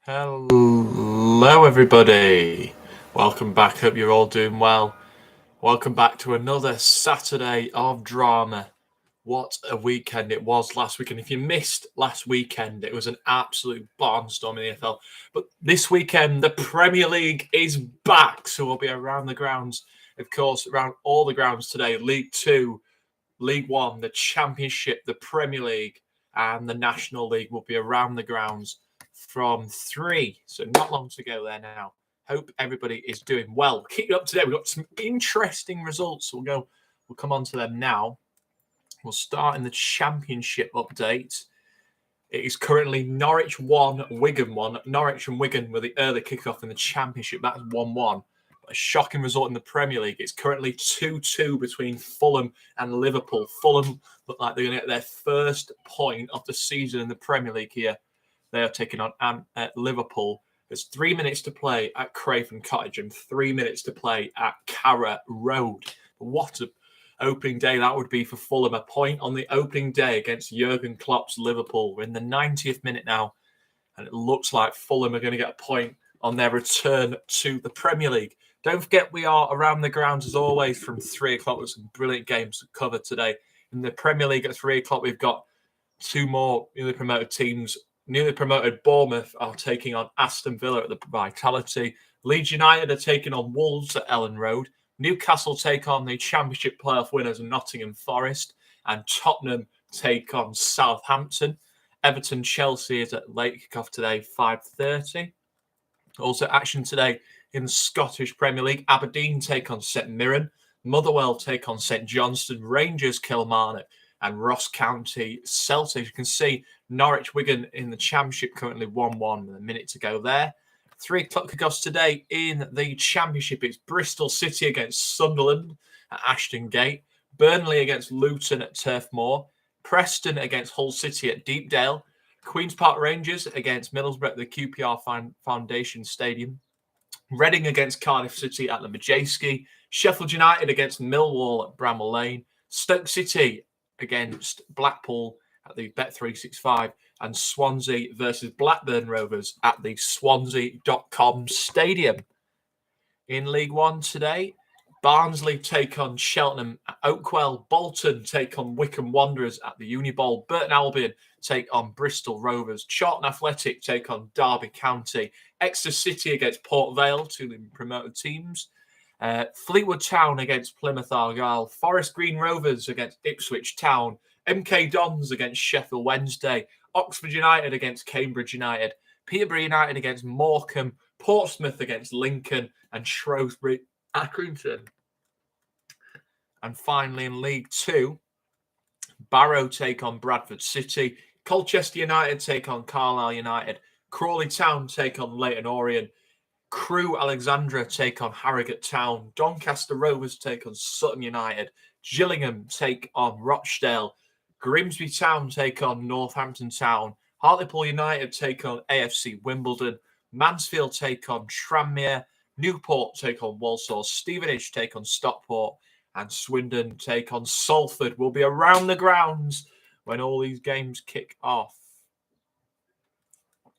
Hello, everybody. Welcome back. Hope you're all doing well. Welcome back to another Saturday of drama. What a weekend it was last weekend. If you missed last weekend, it was an absolute barnstorm in the NFL. But this weekend, the Premier League is back. So we'll be around the grounds, of course, around all the grounds today. League Two, League One, the Championship, the Premier League, and the National League will be around the grounds from 3. So not long to go there now. Hope everybody is doing well. Keep you up to date. We've got some interesting results. We'll come on to them now. We'll start in the Championship update. It is currently Norwich 1, Wigan 1. Norwich and Wigan were the early kickoff in the Championship. That's 1-1. A shocking result in the Premier League. It's currently 2-2 between Fulham and Liverpool. Fulham look like they're going to get their first point of the season in the Premier League here. They are taking on Liverpool. There's 3 minutes to play at Craven Cottage and 3 minutes to play at Carrow Road. What an opening day that would be for Fulham. A point on the opening day against Jurgen Klopp's Liverpool. We're in the 90th minute now, and it looks like Fulham are going to get a point on their return to the Premier League. Don't forget, we are around the grounds as always from 3 o'clock with some brilliant games to cover today. In the Premier League at 3 o'clock, we've got two more newly promoted teams. Newly promoted Bournemouth are taking on Aston Villa at the Vitality. Leeds United are taking on Wolves at Ellen Road. Newcastle take on the Championship playoff winners Nottingham Forest. And Tottenham take on Southampton. Everton Chelsea is at late kickoff today, 5:30. Also action today in the Scottish Premier League. Aberdeen take on St Mirren. Motherwell take on St Johnstone. Rangers Kilmarnock. And Ross County Celtic. You can see Norwich Wigan in the Championship currently 1-1 with a minute to go there. 3 o'clock kickoffs today in the Championship. It's Bristol City against Sunderland at Ashton Gate. Burnley against Luton at Turf Moor. Preston against Hull City at Deepdale. Queen's Park Rangers against Middlesbrough at the QPR Foundation Stadium. Reading against Cardiff City at the Majeski. Sheffield United against Millwall at Bramall Lane. Stoke City against Blackpool at the Bet365, and Swansea versus Blackburn Rovers at the Swansea.com Stadium. In League One today, Barnsley take on Cheltenham at Oakwell. Bolton take on Wycombe Wanderers at the Unibowl. Burton Albion take on Bristol Rovers. Charlton Athletic take on Derby County. Exeter City against Port Vale, two promoted teams. Fleetwood Town against Plymouth Argyle. Forest Green Rovers against Ipswich Town. MK Dons against Sheffield Wednesday. Oxford United against Cambridge United. Peterborough United against Morecambe. Portsmouth against Lincoln. And Shrewsbury Accrington. And finally in League Two, Barrow take on Bradford City. Colchester United take on Carlisle United. Crawley Town take on Leyton Orient. Crewe Alexandra take on Harrogate Town. Doncaster Rovers take on Sutton United. Gillingham take on Rochdale. Grimsby Town take on Northampton Town. Hartlepool United take on AFC Wimbledon. Mansfield take on Tranmere. Newport take on Walsall. Stevenage take on Stockport. And Swindon take on Salford. We'll be around the grounds when all these games kick off.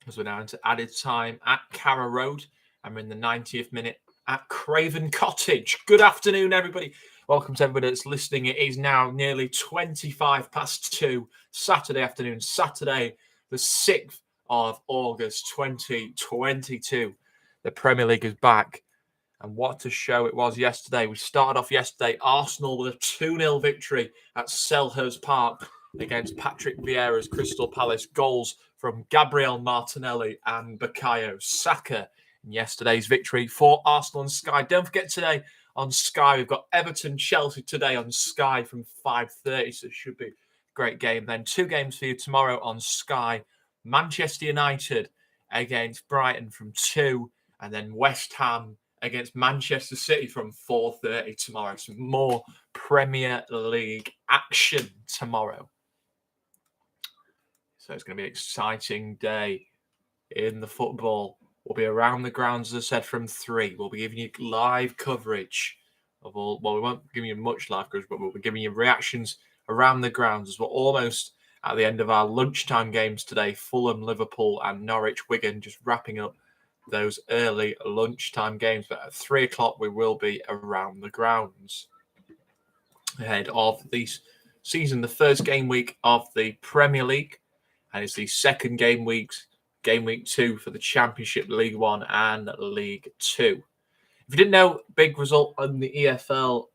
As we're now into added time at Carrow Road. And we're in the 90th minute at Craven Cottage. Good afternoon, everybody. Welcome to everybody that's listening. It is now nearly 2:25 Saturday afternoon, Saturday, the 6th of August, 2022. The Premier League is back. And what a show it was yesterday. We started off yesterday, Arsenal with a 2-0 victory at Selhurst Park against Patrick Vieira's Crystal Palace. Goals from Gabriel Martinelli and Bukayo Saka. Yesterday's victory for Arsenal and Sky. Don't forget today on Sky, we've got Everton Chelsea today on Sky from 5:30, so it should be a great game. Then 2 games for you tomorrow on Sky. Manchester United against Brighton from 2, and then West Ham against Manchester City from 4:30 tomorrow. Some more Premier League action tomorrow. So it's going to be an exciting day in the football. We'll be around the grounds, as I said, from 3. We'll be giving you live coverage of all. Well, we won't be giving you much live coverage, but we'll be giving you reactions around the grounds as we're almost at the end of our lunchtime games today. Fulham, Liverpool and Norwich, Wigan, just wrapping up those early lunchtime games. But at 3 o'clock, we will be around the grounds ahead of the season, the first game week of the Premier League. And it's the second game week 2 for the Championship, League One and League Two. If you didn't know, big result on the EFL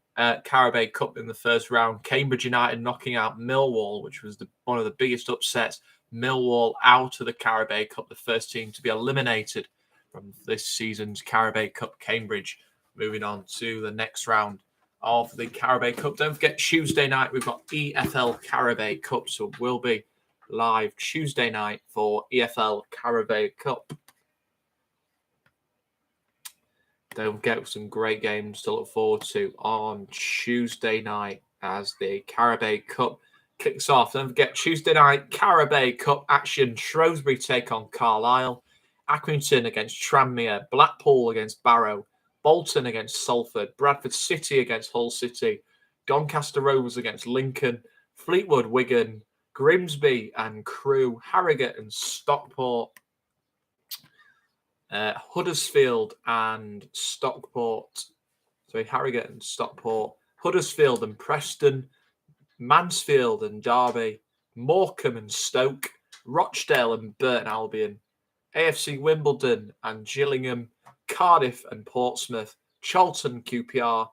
Carabao Cup in the first round. Cambridge United knocking out Millwall, which was one of the biggest upsets. Millwall out of the Carabao Cup, the first team to be eliminated from this season's Carabao Cup. Cambridge moving on to the next round of the Carabao Cup. Don't forget, Tuesday night we've got EFL Carabao Cup, so we'll be live Tuesday night for EFL Carabao Cup. Don't forget, some great games to look forward to on Tuesday night as the Carabao Cup kicks off. Don't forget, Tuesday night Carabao Cup action. Shrewsbury take on Carlisle. Accrington against Tranmere. Blackpool against Barrow. Bolton against Salford. Bradford City against Hull City. Doncaster Rovers against Lincoln. Fleetwood, Wigan. Grimsby and Crewe. Harrogate and Stockport. Huddersfield and Stockport. Sorry, Harrogate and Stockport. Huddersfield and Preston. Mansfield and Derby. Morecambe and Stoke. Rochdale and Burton Albion. AFC Wimbledon and Gillingham. Cardiff and Portsmouth. Charlton QPR.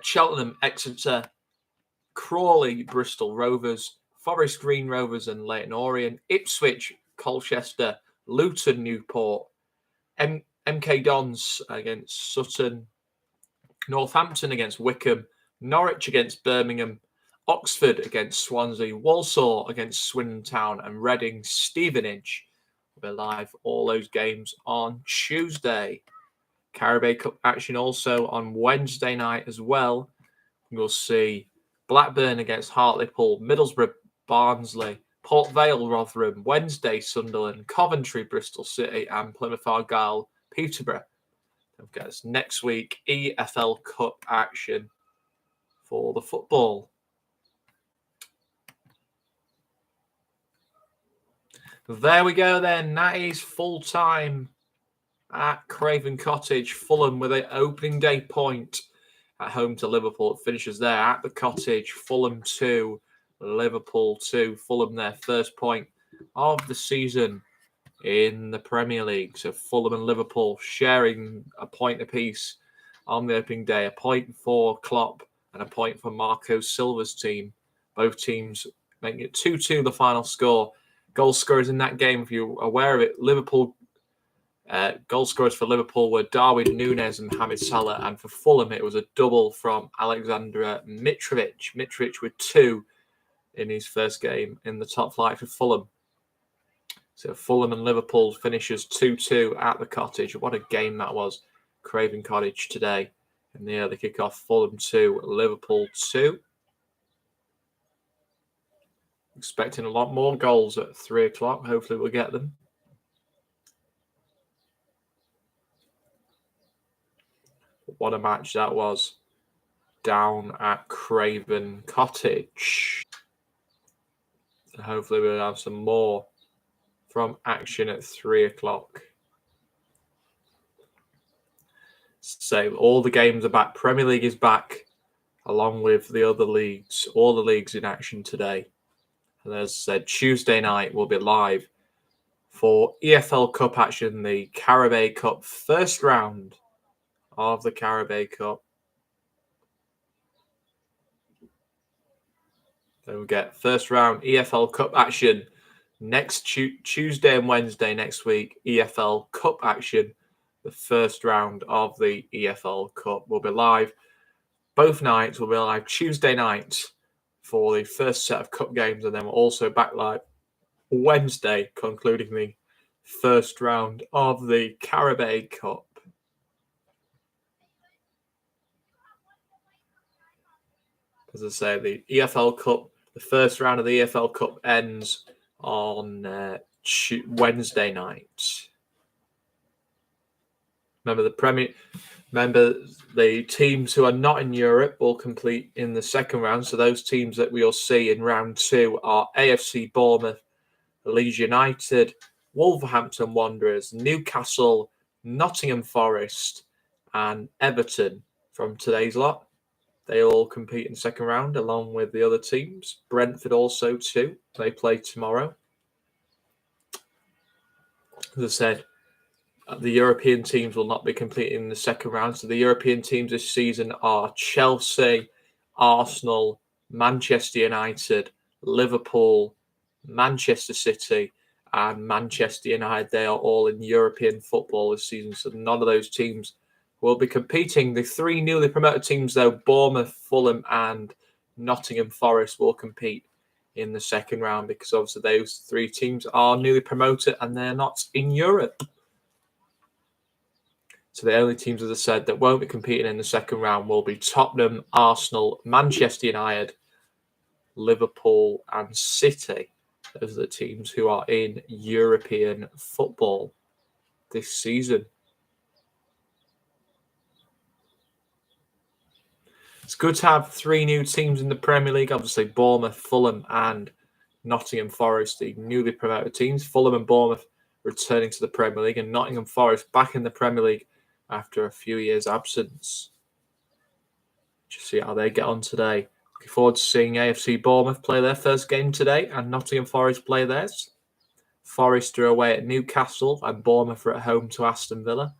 Cheltenham Exeter. Crawley Bristol Rovers. Forest Green Rovers and Leyton Orient. Ipswich Colchester. Luton Newport. MK Dons against Sutton. Northampton against Wickham. Norwich against Birmingham. Oxford against Swansea. Walsall against Swindon Town. And Reading Stevenage. We'll be live all those games on Tuesday. Carabao Cup action also on Wednesday night as well. We'll see Blackburn against Hartlepool. Middlesbrough Barnsley. Port Vale, Rotherham, Wednesday, Sunderland, Coventry, Bristol City, and Plymouth Argyle, Peterborough. Don't forget, it's next week, EFL Cup action for the football. There we go then. That is full time at Craven Cottage. Fulham with an opening day point at home to Liverpool. It finishes there at the Cottage. Fulham 2. Liverpool 2, Fulham their first point of the season in the Premier League. So Fulham and Liverpool sharing a point apiece on the opening day. A point for Klopp and a point for Marco Silva's team. Both teams making it 2-2 the final score. Goal scorers in that game, if you're aware of it, Liverpool goal scorers for Liverpool were Darwin Núñez and Mohamed Salah. And for Fulham, it was a double from Alexander Mitrovic. Mitrovic with 2 in his first game in the top flight for Fulham. So Fulham and Liverpool finishes 2-2 at the Cottage. What a game that was. Craven Cottage today. And the early kickoff, Fulham 2, Liverpool 2. Expecting a lot more goals at 3 o'clock. Hopefully we'll get them. What a match that was down at Craven Cottage. Hopefully we'll have some more from action at 3 o'clock. So all the games are back. Premier League is back, along with the other leagues. All the leagues in action today. And as I said, Tuesday night we'll be live for EFL Cup action, the Carabao Cup first round of the Carabao Cup. Then we get first round EFL Cup action next Tuesday and Wednesday next week. EFL Cup action, the first round of the EFL Cup will be live. Both nights will be live Tuesday night for the first set of cup games, and then we're also back live Wednesday, concluding the first round of the Carabao Cup. As I say, the EFL Cup, the first round of the EFL Cup ends on Wednesday night. Remember the teams who are not in Europe will compete in the second round. So those teams that we'll see in round 2 are AFC Bournemouth, Leeds United, Wolverhampton Wanderers, Newcastle, Nottingham Forest, and Everton from today's lot. They all compete in the second round along with the other teams. Brentford also too. They play tomorrow. As I said, the European teams will not be competing in the second round. So the European teams this season are Chelsea, Arsenal, Manchester United, Liverpool, Manchester City, and Manchester United. They are all in European football this season. So none of those teams will be competing. The 3 newly promoted teams, though, Bournemouth, Fulham, and Nottingham Forest, will compete in the second round because obviously those 3 teams are newly promoted and they're not in Europe. So the only teams, as I said, that won't be competing in the second round will be Tottenham, Arsenal, Manchester United, Liverpool, and City. Those are the teams who are in European football this season. It's good to have 3 new teams in the Premier League. Obviously, Bournemouth, Fulham, and Nottingham Forest, the newly promoted teams. Fulham and Bournemouth returning to the Premier League, and Nottingham Forest back in the Premier League after a few years' absence. Just see how they get on today. Looking forward to seeing AFC Bournemouth play their first game today and Nottingham Forest play theirs. Forest are away at Newcastle and Bournemouth are at home to Aston Villa.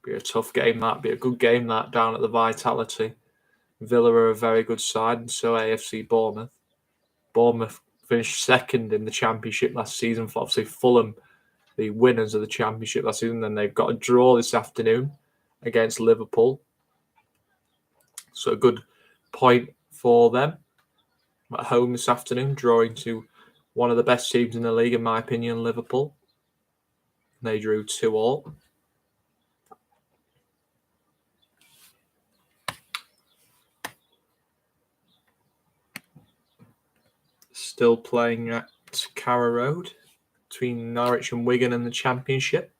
Be a tough game, that. Be a good game, that, down at the Vitality. Villa are a very good side, and so AFC Bournemouth. Bournemouth finished second in the Championship last season. For obviously Fulham, the winners of the Championship last season. Then they've got a draw this afternoon against Liverpool. So a good point for them. At home this afternoon, drawing to one of the best teams in the league, in my opinion, Liverpool. They drew 2-2. Still playing at Carrow Road between Norwich and Wigan in the Championship.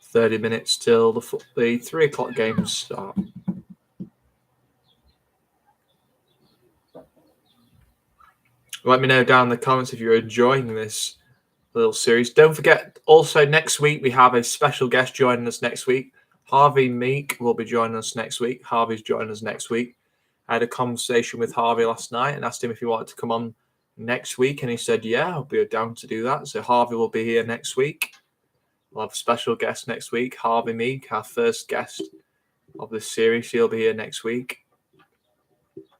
30 minutes till the 3 o'clock games start. Let me know down in the comments if you're enjoying this little series. Don't forget, also next week we have a special guest joining us next week. Harvey Meek will be joining us next week. Harvey's joining us next week. I had a conversation with Harvey last night and asked him if he wanted to come on next week, and he said, yeah, I'll be down to do that. So Harvey will be here next week. We'll have a special guest next week, Harvey Meek, our first guest of this series. He'll be here next week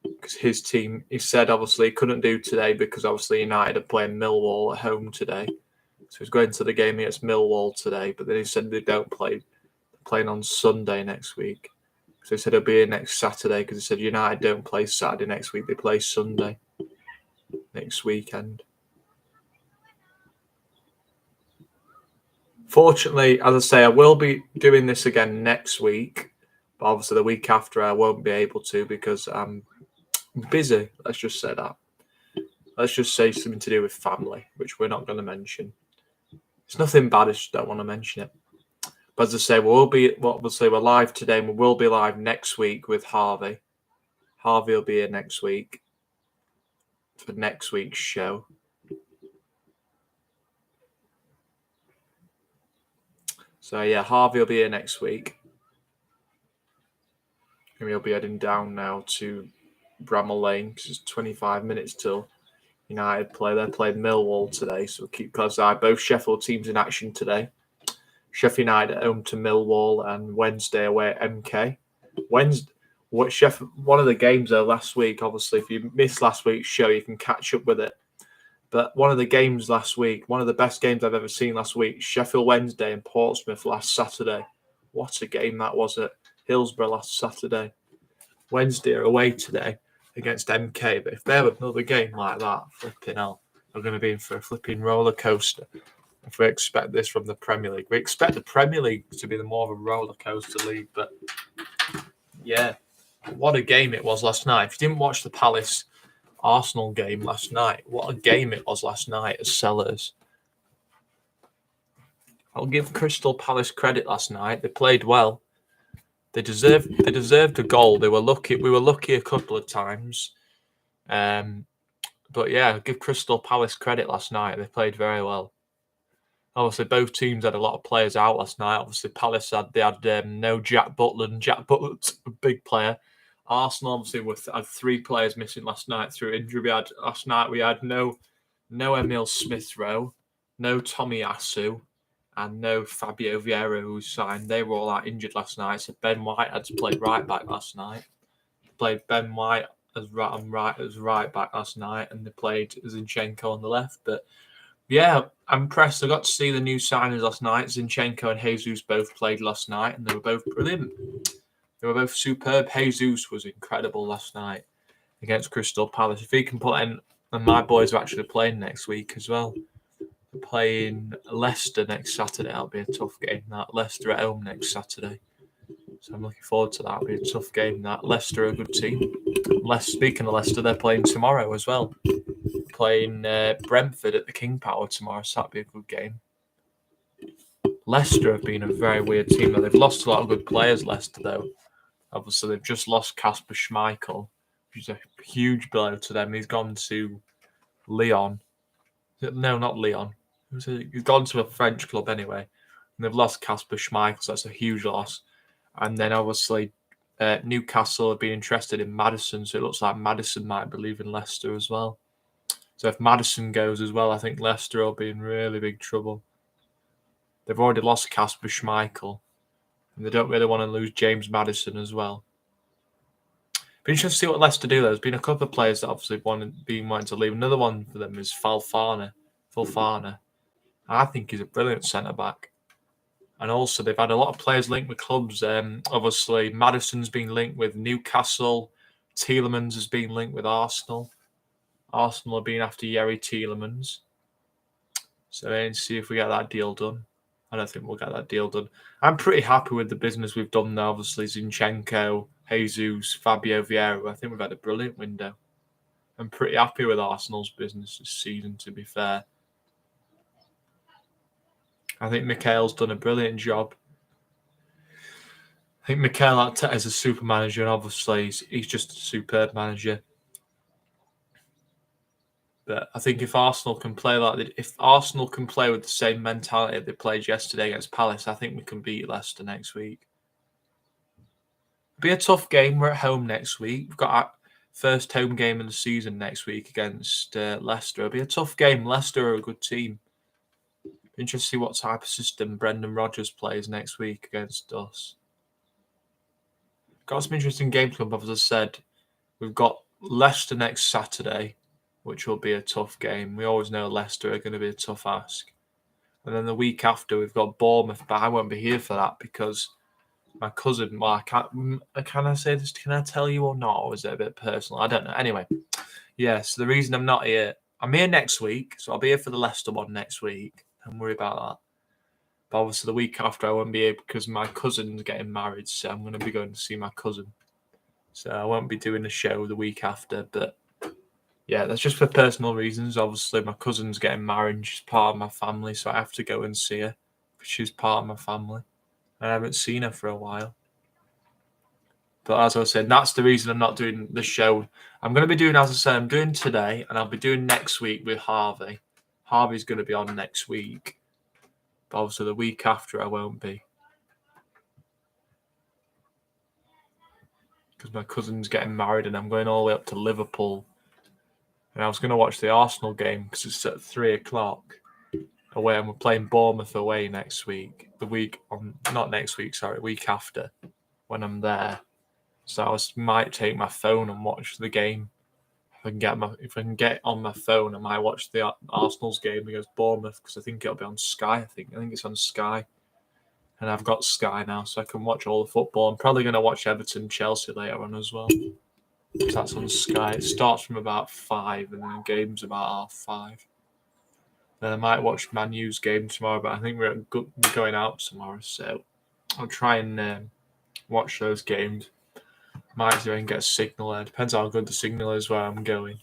because his team, he said, obviously couldn't do today because obviously United are playing Millwall at home today. So he's going to the game against Millwall today, but then he said they don't play. They're playing on Sunday next week. So he said he'll be here next Saturday because he said United don't play Saturday next week. They play Sunday next weekend. Fortunately, as I say, I will be doing this again next week. But obviously the week after I won't be able to because I'm busy. Let's just say that. Let's just say something to do with family, which we're not going to mention. It's nothing bad, I just don't want to mention it. But as I say, we're live today and we will be live next week with Harvey. Harvey will be here next week for next week's show. So yeah, Harvey will be here next week. And we'll be heading down now to Bramall Lane because it's 25 minutes till United play. They're playing Millwall today, so keep close eye. Both Sheffield teams in action today. Sheffield United at home to Millwall and Wednesday away at MK. One of the games though last week, obviously, if you missed last week's show, you can catch up with it. But one of the games last week, one of the best games I've ever seen last week, Sheffield Wednesday and Portsmouth last Saturday. What a game that was at Hillsborough last Saturday. Wednesday are away today against MK, but if they have another game like that, flipping hell, we're going to be in for a flipping roller coaster. If we expect this from the Premier League, we expect the Premier League to be the more of a roller coaster league. But yeah, what a game it was last night. If you didn't watch the Palace Arsenal game last night. What a game it was last night as Sellers. I'll give Crystal Palace credit last night. They played well. They deserved a goal. They were lucky. We were lucky a couple of times. But yeah, I'll give Crystal Palace credit last night. They played very well. Obviously, both teams had a lot of players out last night. Obviously, Palace had no Jack Butland. Jack Butland's a big player. Arsenal obviously had 3 players missing last night through injury. Last night we had no Emil Smith Rowe, no Tomiyasu, and no Fabio Vieira who was signed. They were all out injured last night. So Ben White had to play right back last night. Played Ben White as right back last night, and they played Zinchenko on the left. But yeah, I'm impressed. I got to see the new signings last night. Zinchenko and Jesus both played last night, and they were both brilliant. They were both superb. Jesus was incredible last night against Crystal Palace. If he can put in, and my boys are actually playing next week as well. They're playing Leicester next Saturday. That'll be a tough game. That Leicester at home next Saturday. So I'm looking forward to that. It'll be a tough game. That Leicester are a good team. Speaking of Leicester, they're playing tomorrow as well. Playing Brentford at the King Power tomorrow, so that'll be a good game. Leicester have been a very weird team. They've lost a lot of good players, Leicester, though. Obviously, they've just lost Kasper Schmeichel, which is a huge blow to them. He's gone to Lyon. No, not Lyon. He's gone to a French club anyway. And they've lost Kasper Schmeichel, so that's a huge loss. And then, obviously, Newcastle have been interested in Maddison, so it looks like Maddison might be leaving Leicester as well. So if Maddison goes as well, I think Leicester will be in really big trouble. They've already lost Kasper Schmeichel, and they don't really want to lose James Maddison as well. Be interesting to see what Leicester do. There's been a couple of players that obviously been wanting to leave. Another one for them is Fofana. I think he's a brilliant centre-back. And also, they've had a lot of players linked with clubs. Obviously, Maddison's been linked with Newcastle. Tielemans has been linked with Arsenal. Arsenal have been after Yerry Tielemans. So let's see if we get that deal done. I don't think we'll get that deal done. I'm pretty happy with the business we've done now. Obviously, Zinchenko, Jesus, Fabio Vieira. I think we've had a brilliant window. I'm pretty happy with Arsenal's business this season, to be fair. I think Mikel's done a brilliant job. I think Mikel Arteta is a super manager, and obviously he's just a superb manager. But I think if Arsenal can play with the same mentality they played yesterday against Palace, I think we can beat Leicester next week. It'll be a tough game. We're at home next week. We've got our first home game of the season next week against Leicester. It'll be a tough game. Leicester are a good team. Interesting to see what type of system Brendan Rodgers plays next week against us. Got some interesting games coming up, as I said. We've got Leicester next Saturday, which will be a tough game. We always know Leicester are going to be a tough ask. And then the week after, we've got Bournemouth, but I won't be here for that because my cousin, can I say this? Can I tell you or not? Or is it a bit personal? I don't know. Anyway, so the reason I'm not here, I'm here next week, so I'll be here for the Leicester one next week. Don't worry about that. But obviously the week after I won't be here because my cousin's getting married, so I'm going to be going to see my cousin. So I won't be doing the show the week after, but yeah, that's just for personal reasons. Obviously, my cousin's getting married and she's part of my family, so I have to go and see her because she's part of my family. I haven't seen her for a while. But as I said, that's the reason I'm not doing the show. I'm going to be doing, as I said, I'm doing today, and I'll be doing next week with Harvey. Harvey's going to be on next week. But obviously, the week after, I won't be. Because my cousin's getting married, and I'm going all the way up to Liverpool. And I was going to watch the Arsenal game because it's at 3:00 away, and we're playing Bournemouth away next week. Week after, when I'm there. So I might take my phone and watch the game. If I can get on my phone, I might watch the Arsenal's game against Bournemouth because I think it'll be on Sky. I think it's on Sky, and I've got Sky now, so I can watch all the football. I'm probably going to watch Everton Chelsea later on as well. That's on Sky. It starts from about 5, and then the game's about 5:30. Then I might watch Man U's game tomorrow, but I think we're going out tomorrow, so I'll try and watch those games. Might see if I can get a signal there. Depends how good the signal is where I'm going.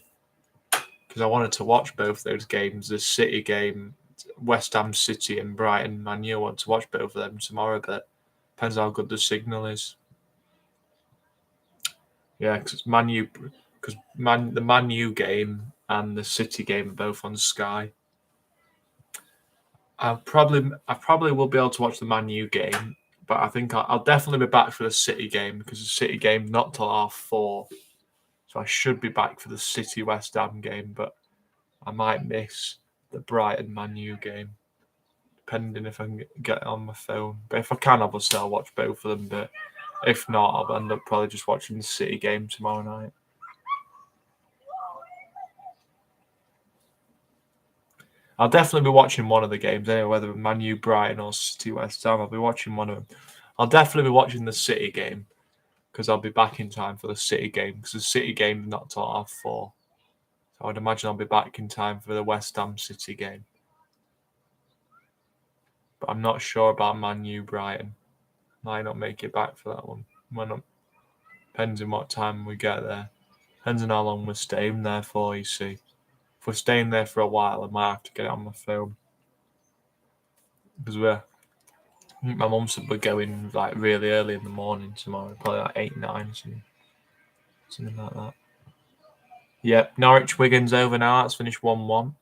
because I wanted to watch both those games. The City game, West Ham City and Brighton Man U. I want to watch both of them tomorrow, but depends how good the signal is. Yeah, because the Man U game and the City game are both on Sky. I probably will be able to watch the Man U game, but I think I'll definitely be back for the City game because the City game not till 4:30, so I should be back for the City West Ham game. But I might miss the Brighton Man U game, depending if I can get it on my phone. But if I can, obviously I'll watch both of them. But if not, I'll end up probably just watching the City game tomorrow night. I'll definitely be watching one of the games anyway, whether Man U, Brighton, or City West Ham. I'll be watching one of them. I'll definitely be watching the City game because I'll be back in time for the City game because the City game is not till 4:30. So I'd imagine I'll be back in time for the West Ham City game. But I'm not sure about Man U, Brighton. Might not make it back for that one. Depends on what time we get there. Depends on how long we're staying there for, you see. If we're staying there for a while, I might have to get it on my phone. Because my mum said we're going like really early in the morning tomorrow, probably like 8, 9, something like that. Yep, Norwich Wigan's over now. That's finished 1-1.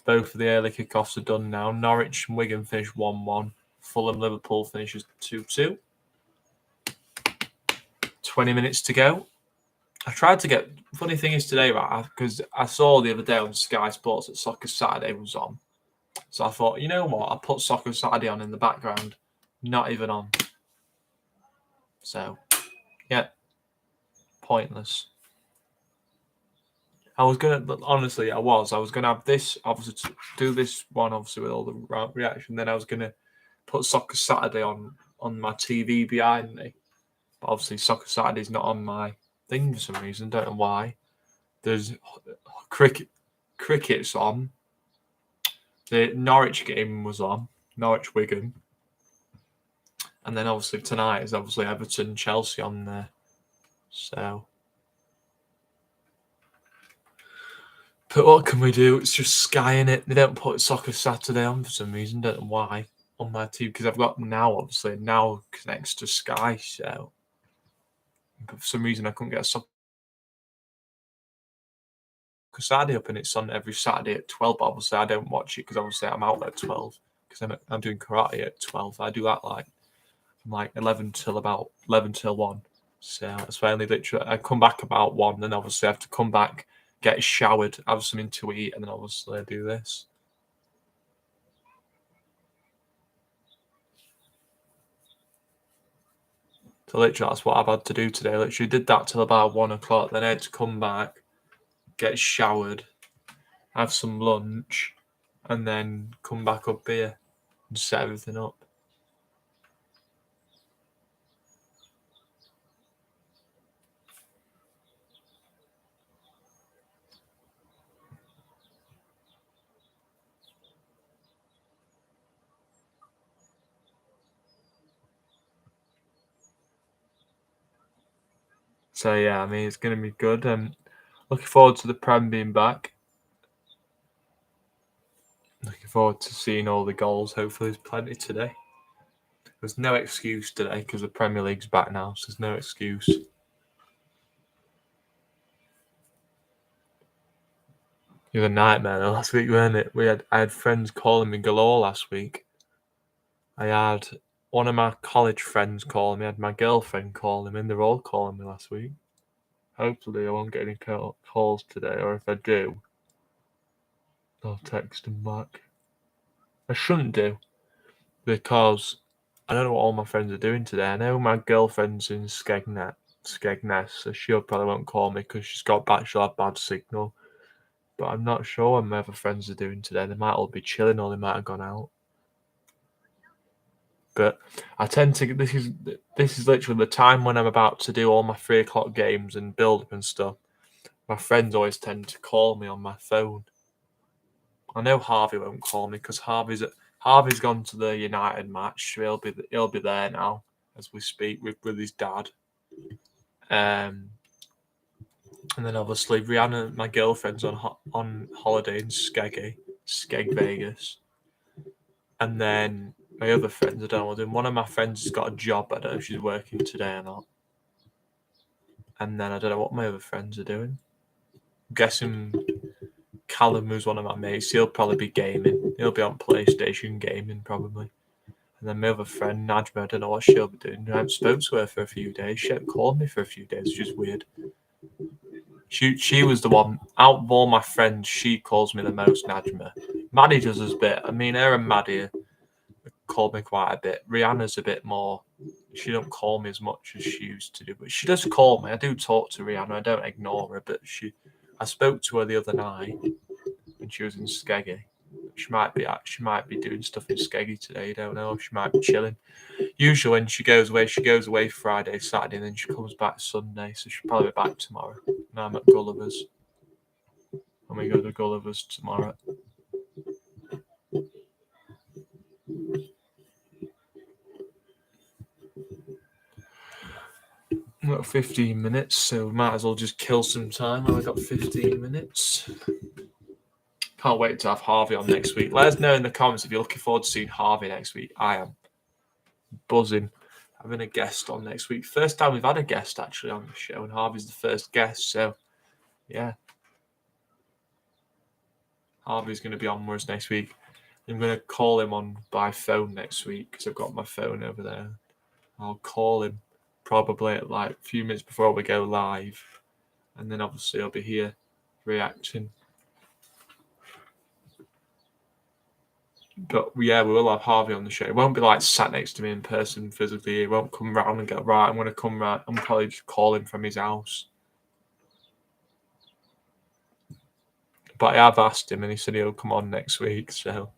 Both of the early kickoffs are done now. Norwich and Wigan finished 1-1. Fulham Liverpool finishes 2-2. 20 minutes to go. I tried to get. Funny thing is today, right? Because I saw the other day on Sky Sports that Soccer Saturday was on. So I thought, you know what? I'll put Soccer Saturday on in the background. Not even on. So, yeah. Pointless. I was gonna have this obviously to do this one obviously with all the reaction. Then I was gonna put Soccer Saturday on my TV behind me. But obviously Soccer Saturday's not on my thing for some reason. Don't know why. There's cricket's on. The Norwich game was on. Norwich Wigan. And then obviously tonight is obviously Everton Chelsea on there. So, but what can we do? It's just Sky in it. They don't put Soccer Saturday on for some reason. Don't know why on my TV because I've got Now connects to Sky. So, but for some reason I couldn't get a Soccer Saturday up, and it's on every Saturday at 12. But obviously I don't watch it because obviously I'm out at 12 because I'm doing karate at 12. I do that from 11 till 1. So that's why I come back about 1, then obviously I have to come back, get showered, have something to eat, and then obviously I do this. So literally that's what I've had to do today. Literally did that till about 1 o'clock, then I had to come back, get showered, have some lunch, and then come back up here and set everything up. So yeah, I mean it's going to be good. Looking forward to the Prem being back. Looking forward to seeing all the goals. Hopefully there's plenty today. There's no excuse today because the Premier League's back now, so there's no excuse. It was a nightmare though last week, weren't it? I had friends calling me galore last week. I had one of my college friends calling me, I had my girlfriend calling me, and they're all calling me last week. Hopefully I won't get any calls today, or if I do, I'll text them back. I shouldn't do, because I don't know what all my friends are doing today. I know my girlfriend's in Skegness, so she probably won't call me because she'll have bad signal. But I'm not sure what my other friends are doing today. They might all be chilling or they might have gone out. But I tend to. This is literally the time when I'm about to do all my 3 o'clock games and build up and stuff. My friends always tend to call me on my phone. I know Harvey won't call me because Harvey's gone to the United match. So he'll be there now as we speak with his dad. And then obviously Rihanna, my girlfriend's on holiday in Skeg Vegas. And then my other friends, I don't know what they're doing. One of my friends has got a job. I don't know if she's working today or not. And then I don't know what my other friends are doing. I'm guessing Callum, who's one of my mates, he'll probably be gaming. He'll be on PlayStation gaming probably. And then my other friend, Najma, I don't know what she'll be doing. I haven't spoken to her for a few days. She hasn't called me for a few days, which is weird. She was the one, out of all my friends, she calls me the most, Najma. Maddie does us a bit. I mean, her and Maddie called me quite a bit. Rihanna's a bit more, she don't call me as much as she used to do, but she does call me. I do talk to Rihanna. I don't ignore her, but I spoke to her the other night when she was in Skeggy. She might be doing stuff in Skeggy today. You don't know. She might be chilling. Usually when she goes away Friday, Saturday, and then she comes back Sunday. So she'll probably be back tomorrow. And I'm at Gulliver's. And we go to Gulliver's tomorrow. We've got 15 minutes, so we might as well just kill some time. I've got 15 minutes. Can't wait to have Harvey on next week. Let us know in the comments if you're looking forward to seeing Harvey next week. I am buzzing having a guest on next week. First time we've had a guest actually on the show, and Harvey's the first guest. So, yeah, Harvey's going to be on with us next week. I'm going to call him on by phone next week because I've got my phone over there. I'll call him probably at like a few minutes before we go live, and then obviously I'll be here reacting. But yeah, we will have Harvey on the show. It won't be like sat next to me in person physically. He won't come round and go, right, I'm going to come round. I'm probably just call him from his house. But I have asked him and he said he'll come on next week. So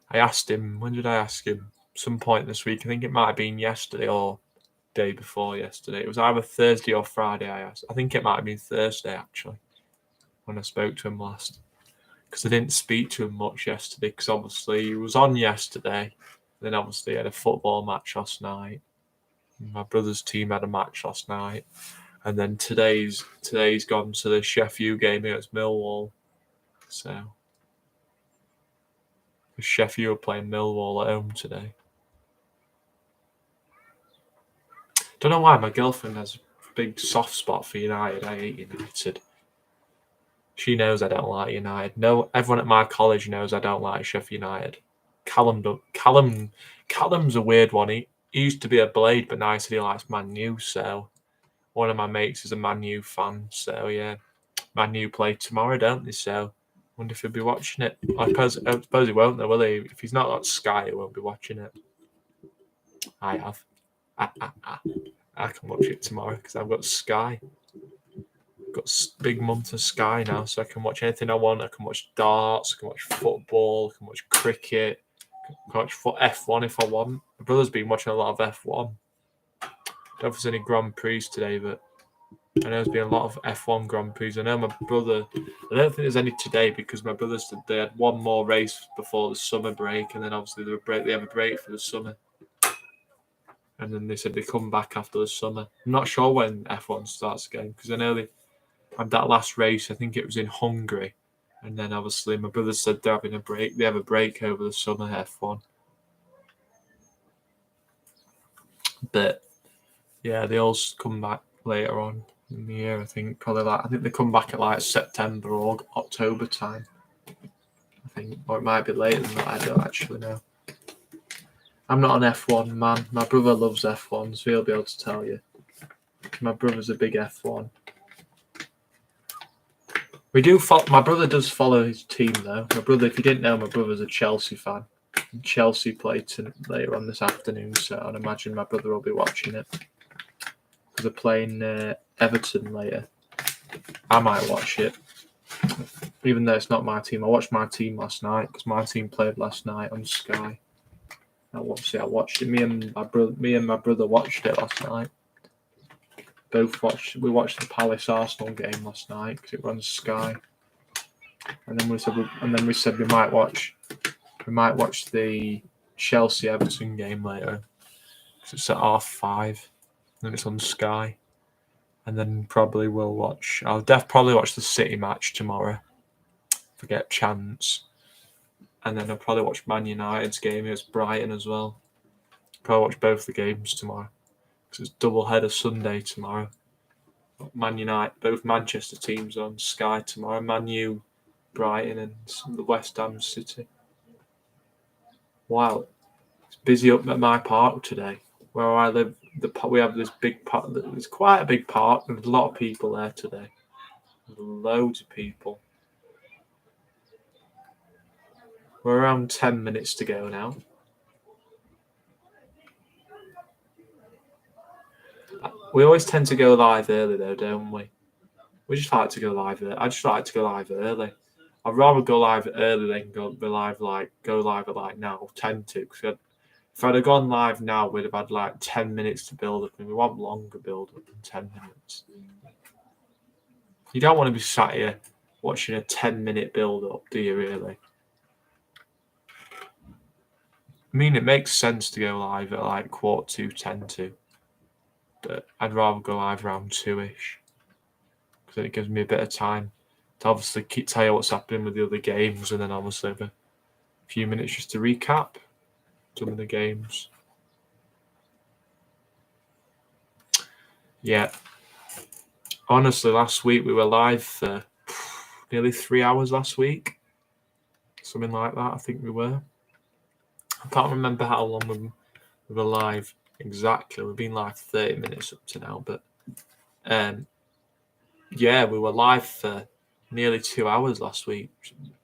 I asked him, when did I ask him? Some point this week. I think it might have been yesterday or day before yesterday. It was either Thursday or Friday I asked. I think it might have been Thursday actually when I spoke to him last. Because I didn't speak to him much yesterday because obviously he was on yesterday. Then obviously he had a football match last night. My brother's team had a match last night. And then today's gone to the Sheffield game against Millwall. So Sheffield are playing Millwall at home today. Don't know why my girlfriend has a big soft spot for United. I hate United. She knows I don't like United. No, everyone at my college knows I don't like Sheffield United. Callum's a weird one. He used to be a Blade, but now he said he likes Man U. So one of my mates is a Man U fan. So yeah, Man U play tomorrow, don't they? So wonder if he'll be watching it. I suppose he won't, though, will he? If he's not on Sky, he won't be watching it. I have. I can watch it tomorrow because I've got Sky. I've got a big month of Sky now, so I can watch anything I want. I can watch darts, I can watch football, I can watch cricket, I can watch F1 if I want. My brother's been watching a lot of F1. I don't know if there's any Grand Prix today, but I know there's been a lot of F1 Grand Prix. I know my brother, I don't think there's any today because my brother said they had one more race before the summer break, and then obviously they have a break for the summer. And then they said they come back after the summer. I'm not sure when F1 starts again because I know they had that last race. I think it was in Hungary. And then obviously my brother said they're having a break. They have a break over the summer F1. But yeah, they all come back later on in the year. I think they come back at like September or October time. I think, or it might be later than that. I don't actually know. I'm not an F1 man. My brother loves F1, so he'll be able to tell you. My brother's a big F1. My brother does follow his team though. My brother, if you didn't know, my brother's a Chelsea fan. Chelsea play later on this afternoon, so I'd imagine my brother will be watching it. Because they're playing Everton later. I might watch it. Even though it's not my team. I watched my team last night because my team played last night on Sky. I watched it. Me and my brother watched it last night. We watched the Palace Arsenal game last night because it runs Sky. And then we said we might watch the Chelsea Everton game later. It's at 5:30. And it's on Sky. and then probably will watch. I'll probably watch the City match tomorrow if I get a chance, and then I'll probably watch Man United's game against Brighton as well. Probably watch both the games tomorrow because it's double header Sunday tomorrow. Man United, both Manchester teams on Sky tomorrow. Man U, Brighton, and the West Ham City. Wow, it's busy up at my park today. Where I live, we have this big park. It's quite a big park. There's a lot of people there today. Loads of people. We're around 10 minutes to go now. We always tend to go live early though, don't we? We just like to go live early. I just like to go live early. I'd rather go live early than go live at like now, 10 to. Because if I'd have gone live now, we'd have had like 10 minutes to build up, and we want longer build up than 10 minutes. You don't want to be sat here watching a 10-minute build up, do you really? I mean, it makes sense to go live at like 2:45, 10 to. But I'd rather go live around 2-ish. Because it gives me a bit of time to obviously tell you what's happening with the other games, and then obviously have a few minutes just to recap some of the games. Yeah. Honestly, last week we were live for nearly 3 hours last week. Something like that, I think we were. I can't remember how long we were live exactly. We've been live 30 minutes up to now, but yeah, we were live for nearly 2 hours last week.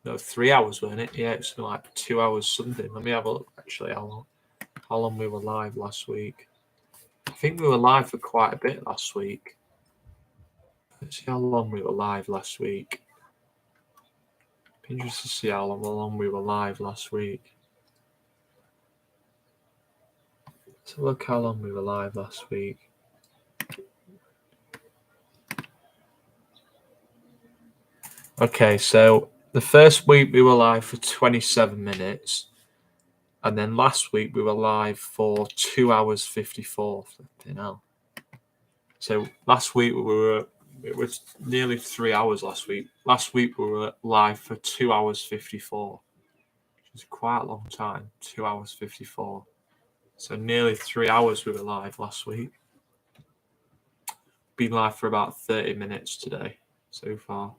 No, 3 hours, weren't it? Yeah, it was like 2 hours something. Let me have a look actually how long we were live last week. I think we were live for quite a bit last week. Let's see how long we were live last week. Be interested to see how long we were live last week. Let's look how long we were live last week. Okay, so the first week we were live for 27 minutes, and then last week we were live for 2 hours 54. Flipping hell. So last week it was nearly 3 hours last week. Last week we were live for 2 hours 54, which is quite a long time. 2 hours 54. So nearly 3 hours we were live last week. Been live for about 30 minutes today so far.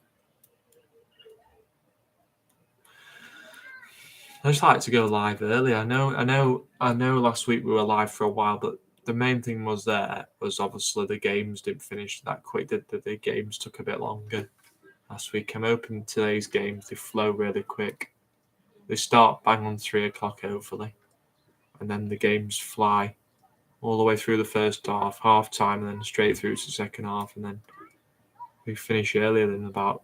I just like to go live early. I know last week we were live for a while, but the main thing was obviously the games didn't finish that quick. The games took a bit longer last week. I'm hoping today's games, they flow really quick. They start bang on 3 o'clock, hopefully. And then the games fly all the way through the first half time, and then straight through to the second half. And then we finish earlier than I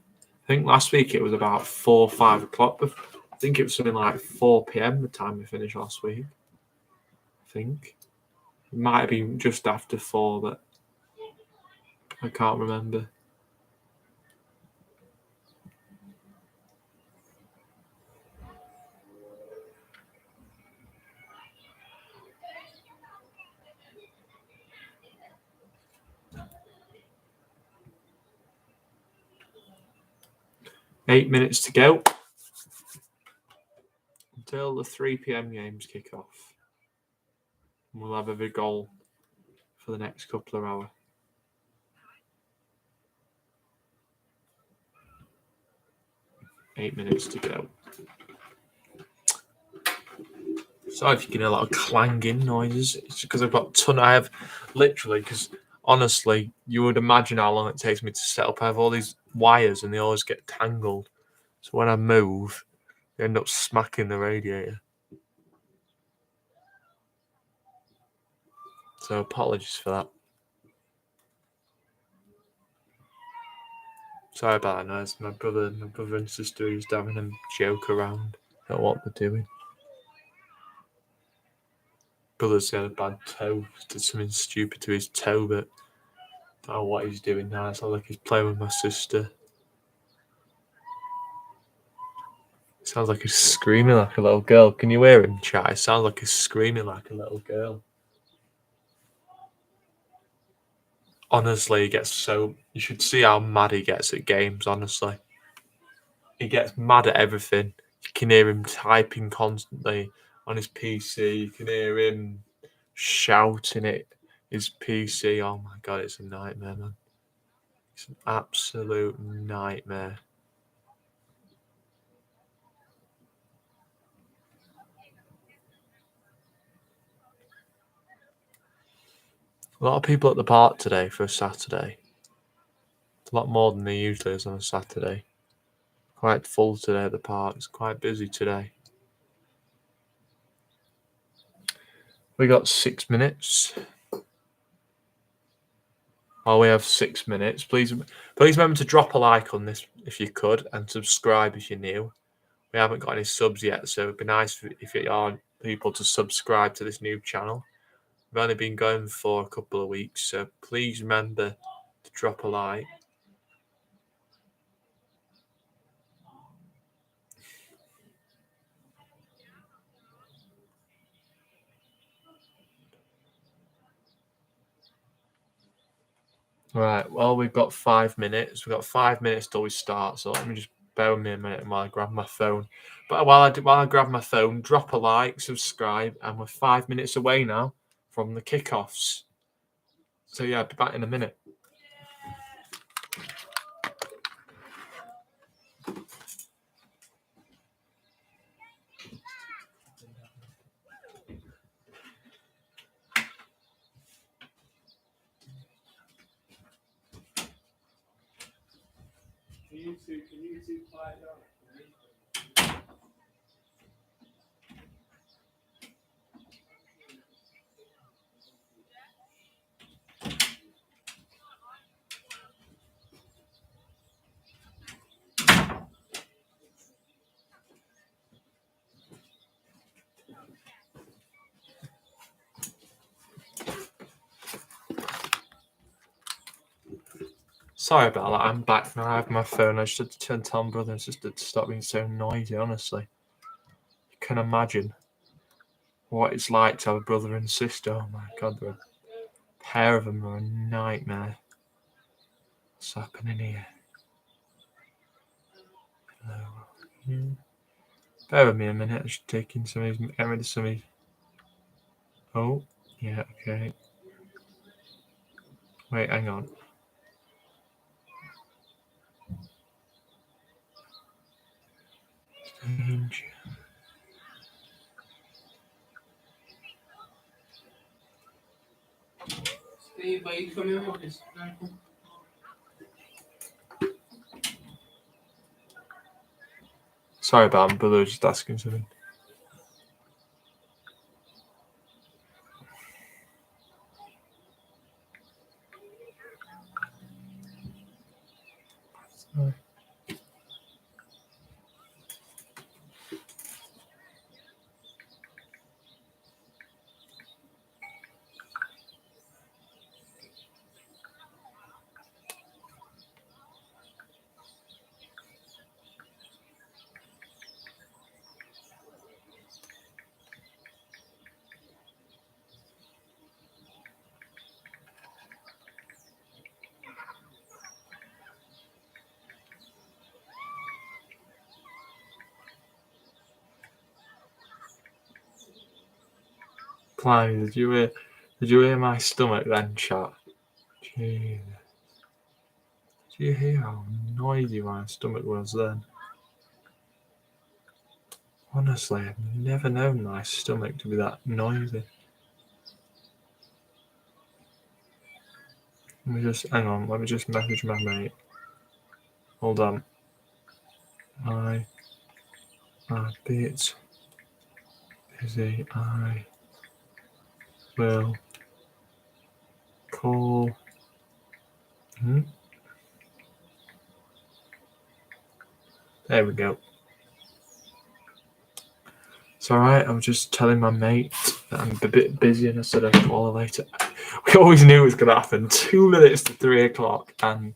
think last week it was about 4 or 5 o'clock. I think it was something like 4 p.m. the time we finished last week. I think it might have been just after 4, but I can't remember. Eight minutes to go until the 3 p.m. games kick off. And we'll have a big goal for the next couple of hours. 8 minutes to go. Sorry if you can hear a lot of clanging noises. It's because I've got I have literally, because honestly, you would imagine how long it takes me to set up. I have all these wires and they always get tangled. So when I move, they end up smacking the radiator. So apologies for that. Sorry about that noise. My brother and sister are just having a joke around at what they're doing. Brother's got a bad toe, did something stupid to his toe, but I don't know what he's doing now. It's not like he's playing with my sister. It sounds like he's screaming like a little girl. Can you hear him, chat? It sounds like he's screaming like a little girl. Honestly, he gets so... You should see how mad he gets at games, honestly. He gets mad at everything. You can hear him typing constantly on his PC. You can hear him shouting at his PC. Oh my God, it's a nightmare, man. It's an absolute nightmare. A lot of people at the park today for a Saturday. It's a lot more than there usually is on a Saturday. Quite full today at the park. It's quite busy today. We got 6 minutes. While we have 6 minutes, please remember to drop a like on this if you could, and subscribe if you're new. We haven't got any subs yet, so it'd be nice if you are people to subscribe to this new channel. We've only been going for a couple of weeks, so please remember to drop a like. Right, well, we've got 5 minutes. We've got 5 minutes till we start, so let me just bear with me a minute while I grab my phone. But while I grab my phone, drop a like, subscribe, and we're 5 minutes away now from the kickoffs. So yeah, I'll be back in a minute. Can you two quiet down? Sorry about that. I'm back now. I have my phone. I should turn Tom Brothers just to stop being so noisy. Honestly, you can imagine what it's like to have a brother and sister. Oh my God, a pair of them are a nightmare. What's happening here? Hello. Bear with me a minute. I'm just taking some of these. Get rid of some of these. Oh, yeah, okay. Wait, hang on. Strange. Steve, are you coming over this? Sorry about my brother was just asking something. Sorry. Clive, did you hear my stomach then, chat? Jeez. Did you hear how noisy my stomach was then? Honestly, I've never known my stomach to be that noisy. Hang on, let me just message my mate. Hold on. I a bit busy. I will call. There we go. It's alright, I was just telling my mate that I'm a bit busy and I said I'd call her later. We always knew it was going to happen. 2 minutes to 3 o'clock and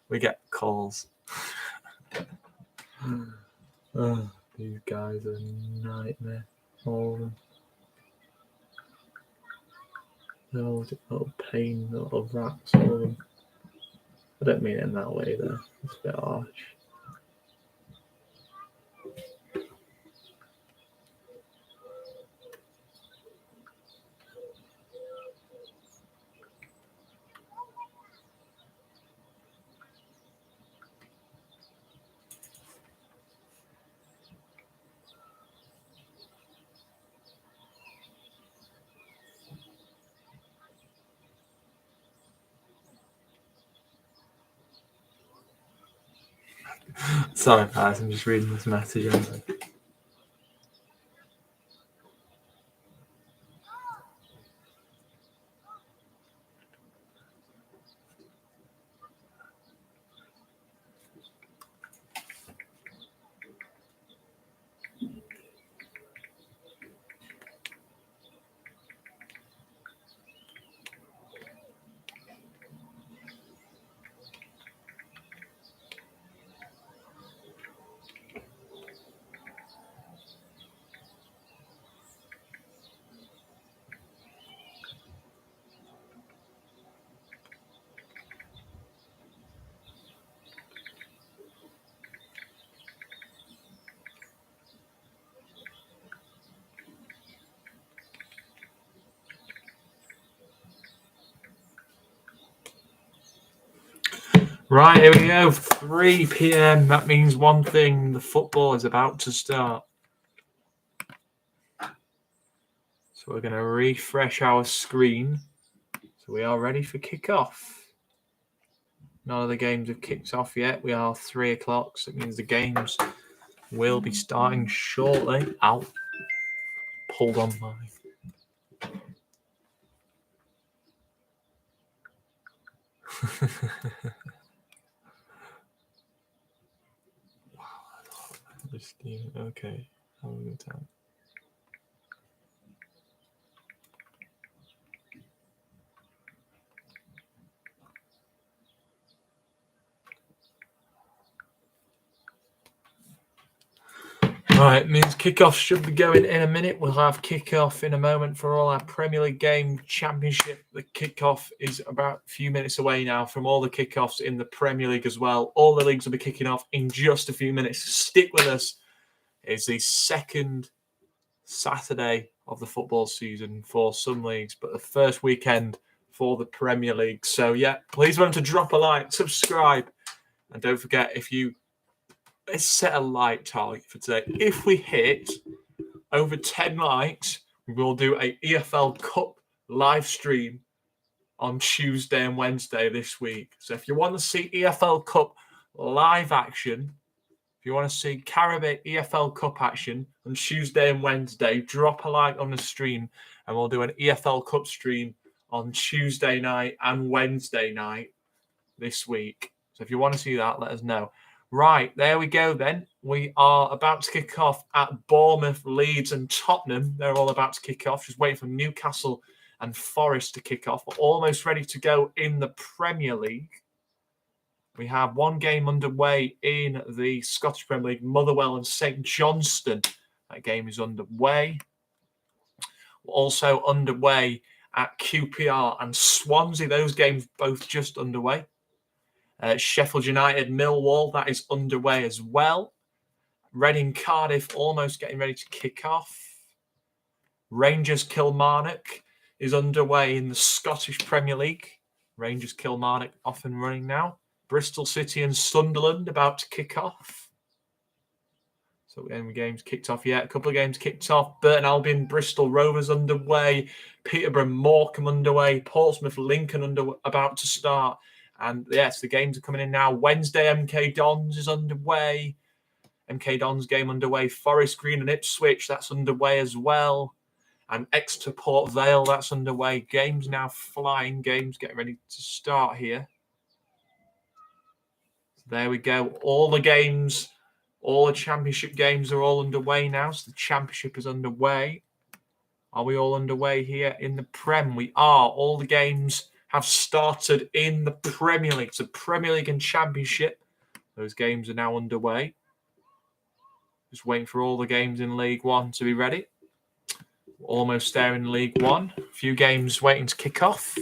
we get calls. Oh, these guys are a nightmare. All of them. little pain, little rats, all of them. I don't mean it in that way, though. It's a bit harsh. Sorry, guys, I'm just reading this message. Right, here we go. 3 p.m. That means one thing. The football is about to start. So we're going to refresh our screen. So we are ready for kickoff. None of the games have kicked off yet. We are 3 o'clock, so it means the games will be starting shortly. Ow. Pulled on my... Okay. Have a good time. Right, means kickoff should be going in a minute. We'll have kickoff in a moment for all our Premier League game championship. The kickoff is about a few minutes away now from all the kickoffs in the Premier League as well. All the leagues will be kicking off in just a few minutes. Stick with us. It's the second Saturday of the football season for some leagues, but the first weekend for the Premier League. So, yeah, please remember to drop a like, subscribe, and don't forget, let's set a like target for today. If we hit over 10 likes, we will do a EFL Cup live stream on Tuesday and Wednesday this week. So if you want to see EFL Cup live action, if you want to see Caribbean EFL Cup action on Tuesday and Wednesday, drop a like on the stream and we'll do an EFL Cup stream on Tuesday night and Wednesday night this week. So if you want to see that, let us know. Right, there we go then. We are about to kick off at Bournemouth, Leeds and Tottenham. They're all about to kick off. Just waiting for Newcastle and Forest to kick off. We're almost ready to go in the Premier League. We have one game underway in the Scottish Premier League, Motherwell and St Johnstone. That game is underway. We're also underway at QPR and Swansea. Those games both just underway. Sheffield United, Millwall, that is underway as well. Reading, Cardiff, almost getting ready to kick off. Rangers, Kilmarnock is underway in the Scottish Premier League. Rangers, Kilmarnock off and running now. Bristol City and Sunderland about to kick off. So any games kicked off yet? A couple of games kicked off. Burton Albion, Bristol Rovers underway. Peterborough, Morecambe underway. Portsmouth, Lincoln about to start. And yes, the games are coming in now. Wednesday, MK Dons is underway. MK Dons game underway. Forest Green and Ipswich, that's underway as well. And Exeter Port Vale, that's underway. Games now flying. Games getting ready to start here. So there we go. All the games, all the championship games are all underway now. So the championship is underway. Are we all underway here in the Prem? We are. All the games have started in the Premier League. So Premier League and Championship, those games are now underway. Just waiting for all the games in League One to be ready. Almost there in League One. A few games waiting to kick off.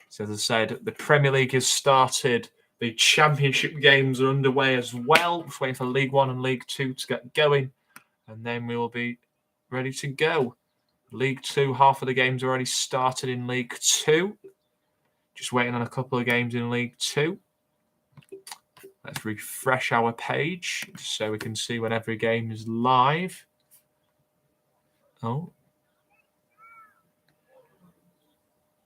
So as I said, the Premier League has started. The Championship games are underway as well. Just waiting for League One and League Two to get going. And then we will be ready to go. League Two, half of the games already started in League Two. Just waiting on a couple of games in League Two. Let's refresh our page so we can see when every game is live. Oh.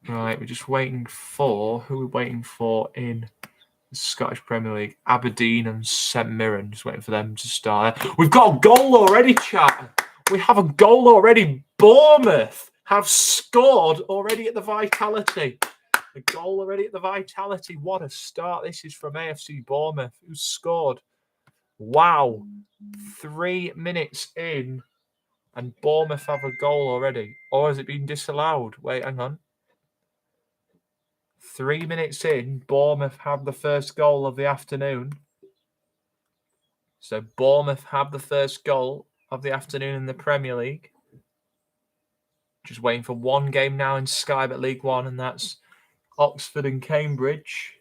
Right, we're just waiting for... Who are we waiting for in the Scottish Premier League? Aberdeen and St Mirren. Just waiting for them to start. We've got a goal already, chat. We have a goal already. Bournemouth have scored already at the Vitality. A goal already at the Vitality. What a start this is from AFC Bournemouth, who scored. Wow. 3 minutes in, and Bournemouth have a goal already. Or has it been disallowed? Wait, hang on. 3 minutes in, Bournemouth have the first goal of the afternoon. So Bournemouth have the first goal of the afternoon in the Premier League. Just waiting for one game now in Sky Bet League One, and that's Oxford and Cambridge.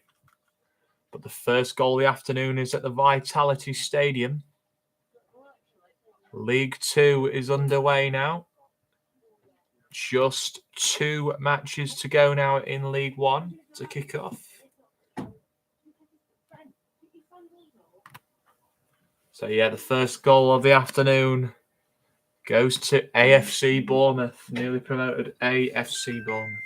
But the first goal of the afternoon is at the Vitality Stadium. League Two is underway now. Just 2 matches to go now in League One to kick off. So yeah, the first goal of the afternoon goes to AFC Bournemouth, newly promoted AFC Bournemouth.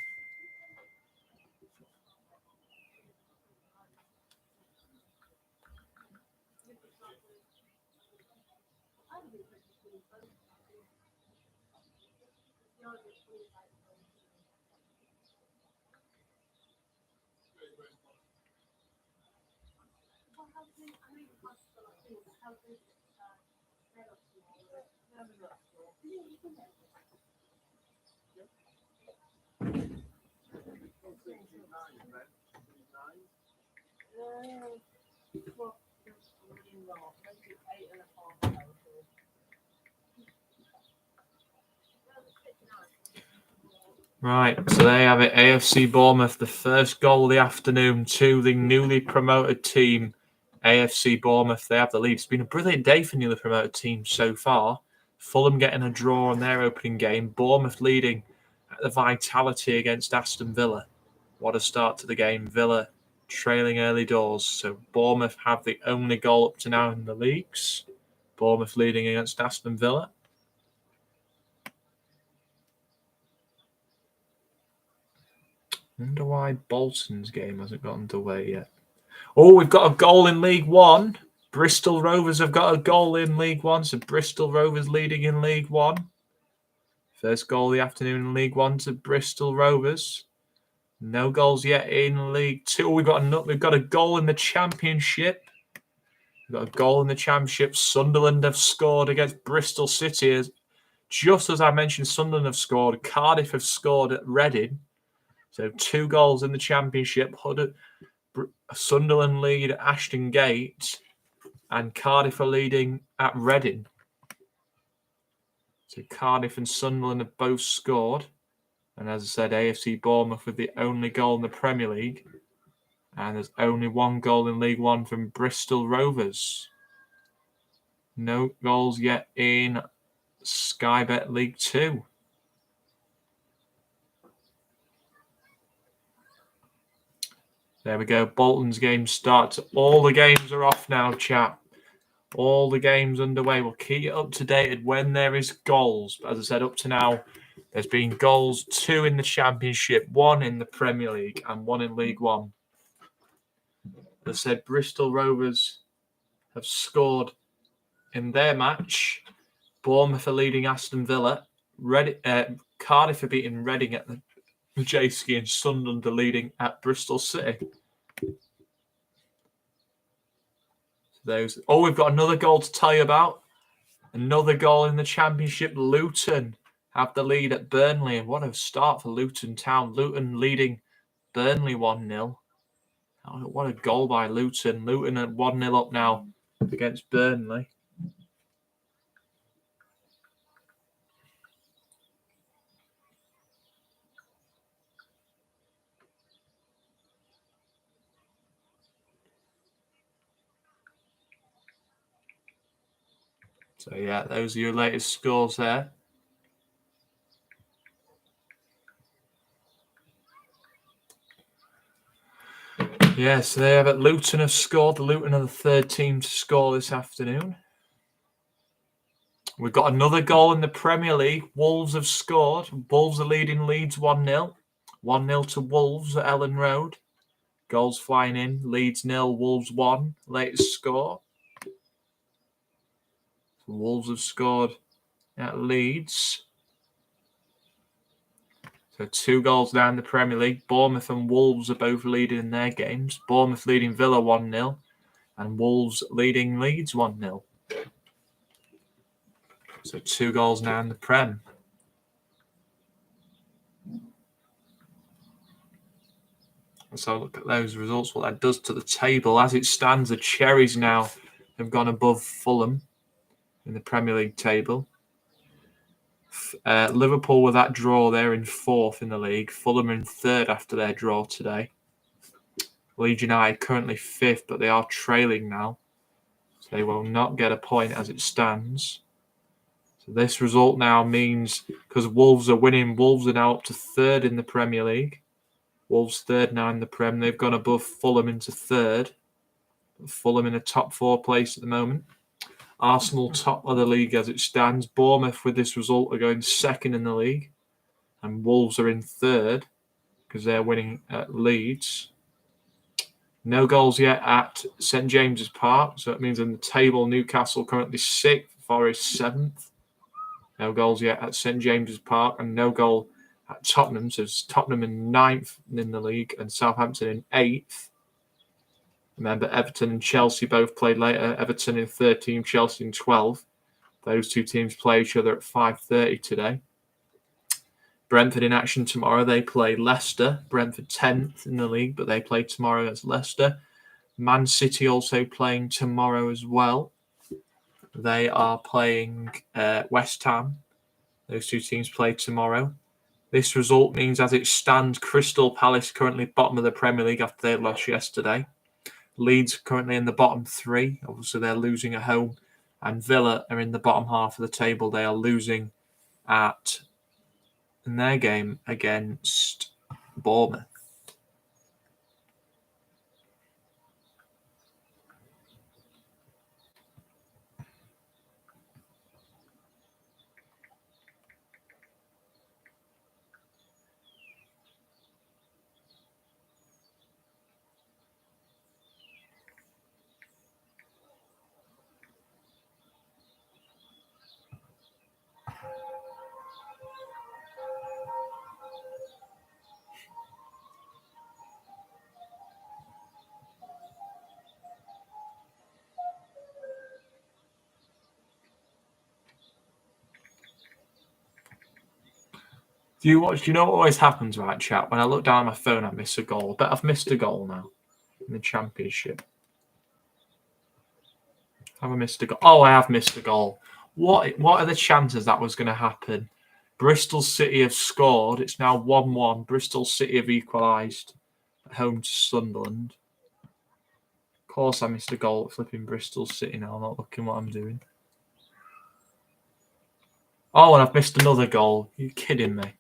Right, so there you have it. AFC Bournemouth, the first goal of the afternoon to the newly promoted team, AFC Bournemouth. They have the lead. It's been a brilliant day for newly promoted teams so far. Fulham getting a draw on their opening game. Bournemouth leading at the Vitality against Aston Villa. What a start to the game. Villa trailing early doors. So Bournemouth have the only goal up to now in the leagues. Bournemouth leading against Aston Villa. I wonder why Bolton's game hasn't got underway yet. Oh, we've got a goal in League One. Bristol Rovers have got a goal in League One. So Bristol Rovers leading in League One. First goal of the afternoon in League One to Bristol Rovers. No goals yet in League Two. We've got a goal in the Championship. We've got a goal in the Championship. Sunderland have scored against Bristol City. Just as I mentioned, Sunderland have scored. Cardiff have scored at Reading. So 2 goals in the Championship. Sunderland lead at Ashton Gate, and Cardiff are leading at Reading. So Cardiff and Sunderland have both scored. And as I said, AFC Bournemouth with the only goal in the Premier League. And there's only 1 goal in League One from Bristol Rovers. No goals yet in Sky Bet League Two. There we go. Bolton's game starts. All the games are off now, chat. All the games underway. We'll keep it up to date when there is goals. But as I said, up to now, there's been goals 2 in the Championship, 1 in the Premier League, and 1 in League One. As I said, Bristol Rovers have scored in their match. Bournemouth are leading Aston Villa. Cardiff are beating Reading at the J-Ski, and Sunderland are leading at Bristol City. We've got another goal to tell you about. Another goal in the Championship. Luton have the lead at Burnley. And what a start for Luton Town. Luton leading Burnley 1-0. What a goal by Luton. Luton at 1-0 up now against Burnley. So, yeah, those are your latest scores there. Yeah, so they have it. Luton have scored. Luton are the third team to score this afternoon. We've got another goal in the Premier League. Wolves have scored. Wolves are leading Leeds 1-0. 1-0 to Wolves at Ellen Road. Goals flying in. Leeds 0, Wolves 1. Latest score. Wolves have scored at Leeds. So 2 goals now in the Premier League. Bournemouth and Wolves are both leading in their games. Bournemouth leading Villa 1-0 and Wolves leading Leeds 1-0. So 2 goals now in the Prem. So look at those results, what that does to the table. As it stands, the Cherries now have gone above Fulham in the Premier League table. Liverpool with that draw, they're in 4th in the league. Fulham in 3rd after their draw today. Leeds United currently 5th, but they are trailing now. So they will not get a point as it stands. So this result now means, because Wolves are winning, Wolves are now up to 3rd in the Premier League. Wolves 3rd now in the Prem. They've gone above Fulham into 3rd. Fulham in a top 4 place at the moment. Arsenal top of the league as it stands. Bournemouth with this result are going 2nd in the league. And Wolves are in 3rd because they're winning at Leeds. No goals yet at St James's Park. So it means in the table, Newcastle currently 6th, Forest 7th. No goals yet at St James's Park. And no goal at Tottenham. So it's Tottenham in 9th in the league and Southampton in 8th. Remember, Everton and Chelsea both played later. Everton in 13th, Chelsea in 12th. Those 2 teams play each other at 5:30 today. Brentford in action tomorrow. They play Leicester. Brentford 10th in the league, but they play tomorrow against Leicester. Man City also playing tomorrow as well. They are playing West Ham. Those 2 teams play tomorrow. This result means, as it stands, Crystal Palace currently bottom of the Premier League after they lost yesterday. Leeds currently in the bottom 3. Obviously, they're losing at home. And Villa are in the bottom half of the table. They are losing in their game against Bournemouth. Do you know what always happens, right, chat? When I look down at my phone, I miss a goal. I bet I've missed a goal now in the Championship. Have I missed a goal? Oh, I have missed a goal. What are the chances that was going to happen? Bristol City have scored. It's now 1-1. Bristol City have equalised at home to Sunderland. Of course, I missed a goal at flipping Bristol City now. I'm not looking what I'm doing. Oh, and I've missed another goal. Are you kidding me?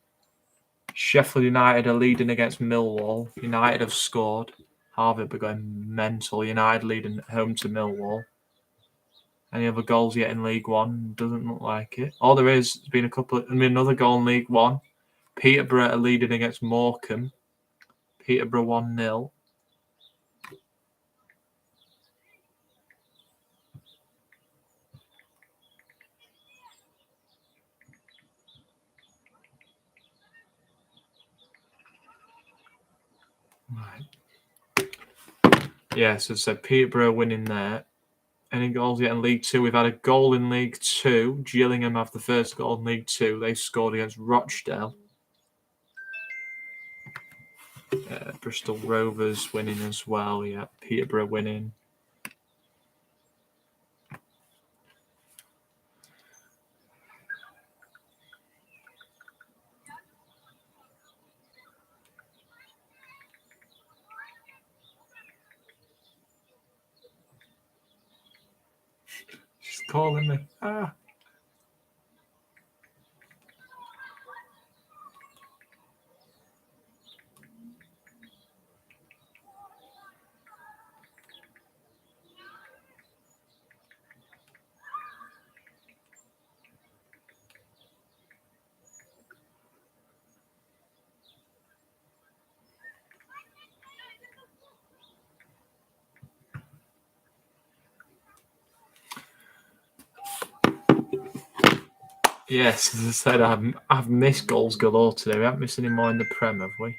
Sheffield United are leading against Millwall. United have scored. Harvard are going mental. United leading at home to Millwall. Any other goals yet in League One? Doesn't look like it. Oh, there's been another goal in League One. Peterborough are leading against Morecambe. Peterborough 1-0. Right. Yeah, so Peterborough winning there. Any goals yet in League Two? We've had a goal in League Two. Gillingham have the first goal in League Two. They scored against Rochdale. Bristol Rovers winning as well. Yeah, Peterborough winning. calling me. Ah. Yes, as I said, I've missed goals galore today. We haven't missed any more in the Prem, have we?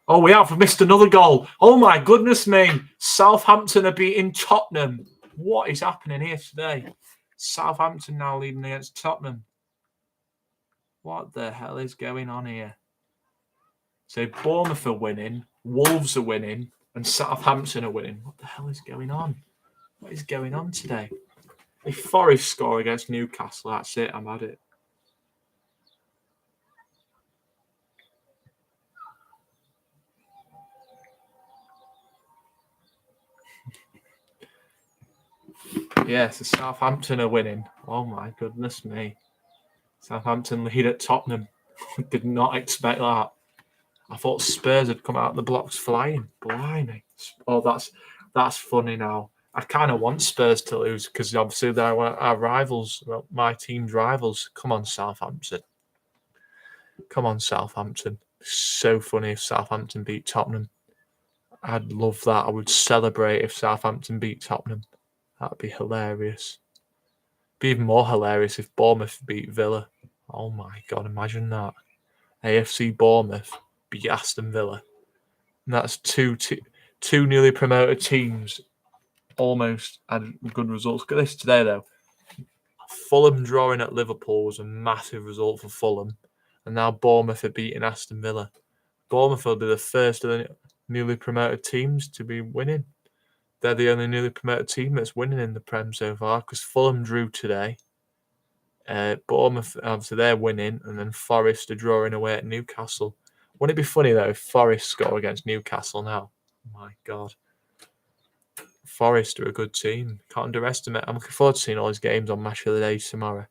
Oh, we have missed another goal. Oh my goodness me! Southampton are beating Tottenham. What is happening here today? Southampton now leading against Tottenham. What the hell is going on here? So Bournemouth are winning, Wolves are winning, and Southampton are winning. What the hell is going on? What is going on today? If Forest score against Newcastle, that's it. I'm at it. Yes, the Southampton are winning. Oh my goodness me. Southampton lead at Tottenham. Did not expect that. I thought Spurs had come out of the blocks flying. Blimey. Oh, that's funny now. I kind of want Spurs to lose because obviously they're our rivals, well, my team's rivals. Come on, Southampton. Come on, Southampton. So funny if Southampton beat Tottenham. I'd love that. I would celebrate if Southampton beat Tottenham. That'd be hilarious. Be even more hilarious if Bournemouth beat Villa. Oh my God, imagine that. AFC Bournemouth beat Aston Villa. And that's two newly promoted teams almost had good results. Look at this today, though. Fulham drawing at Liverpool was a massive result for Fulham. And now Bournemouth are beating Aston Villa. Bournemouth will be the first of the newly promoted teams to be winning. They're the only newly promoted team that's winning in the Prem so far because Fulham drew today. Bournemouth, obviously, they're winning, and then Forest are drawing away at Newcastle. Wouldn't it be funny, though, if Forest score against Newcastle now? Oh, my God. Forest are a good team. Can't underestimate. I'm looking forward to seeing all these games on Match of the Day tomorrow.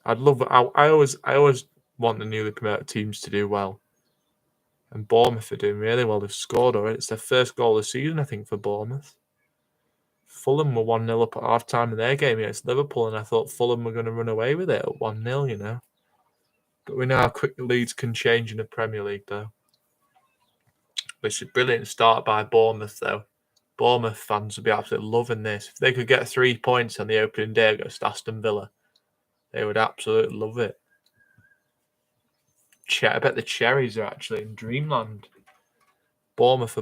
I always want the newly promoted teams to do well. And Bournemouth are doing really well. They've scored already. It's their first goal of the season, I think, for Bournemouth. Fulham were 1-0 up at half time in their game against Liverpool, and I thought Fulham were going to run away with it at 1-0, you know. But we know how quick the leads can change in the Premier League, though. It's a brilliant start by Bournemouth, though. Bournemouth fans would be absolutely loving this. If they could get 3 points on the opening day against Aston Villa, they would absolutely love it. I bet the Cherries are actually in dreamland. Bournemouth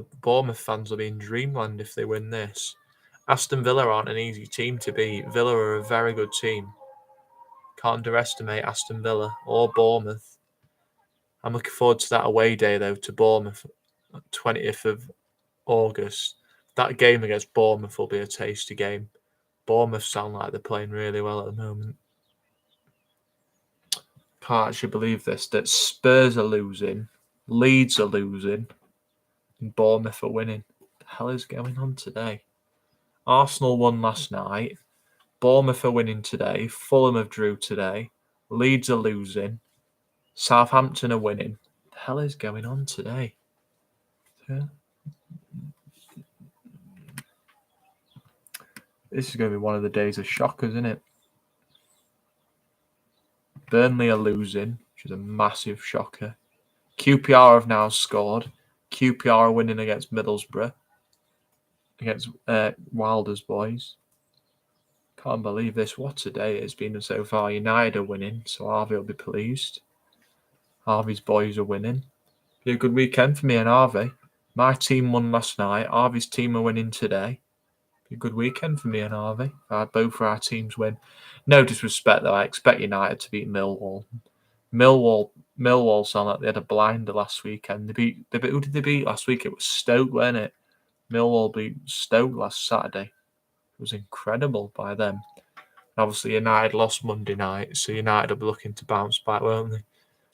fans will be in dreamland if they win this. Aston Villa aren't an easy team to beat. Villa are a very good team. Can't underestimate Aston Villa or Bournemouth. I'm looking forward to that away day, though, to Bournemouth, 20th of August. That game against Bournemouth will be a tasty game. Bournemouth sound like they're playing really well at the moment. Can't actually believe this, that Spurs are losing, Leeds are losing, and Bournemouth are winning. What the hell is going on today? Arsenal won last night. Bournemouth are winning today. Fulham have drew today. Leeds are losing. Southampton are winning. What the hell is going on today? This is going to be one of the days of shockers, isn't it? Burnley are losing, which is a massive shocker. QPR have now scored. QPR are winning against Middlesbrough. Against Wilder's boys. Can't believe this. What a day it's been so far. United are winning, so Harvey will be pleased. Harvey's boys are winning. Be a good weekend for me and Harvey. My team won last night. Harvey's team are winning today. Be a good weekend for me and Harvey. Both of our teams win. No disrespect, though. I expect United to beat Millwall. Millwall sound like they had a blinder last weekend. Who did they beat last week? It was Stoke, wasn't it? Millwall beat Stoke last Saturday. It was incredible by them. Obviously, United lost Monday night, so United will be looking to bounce back, won't they?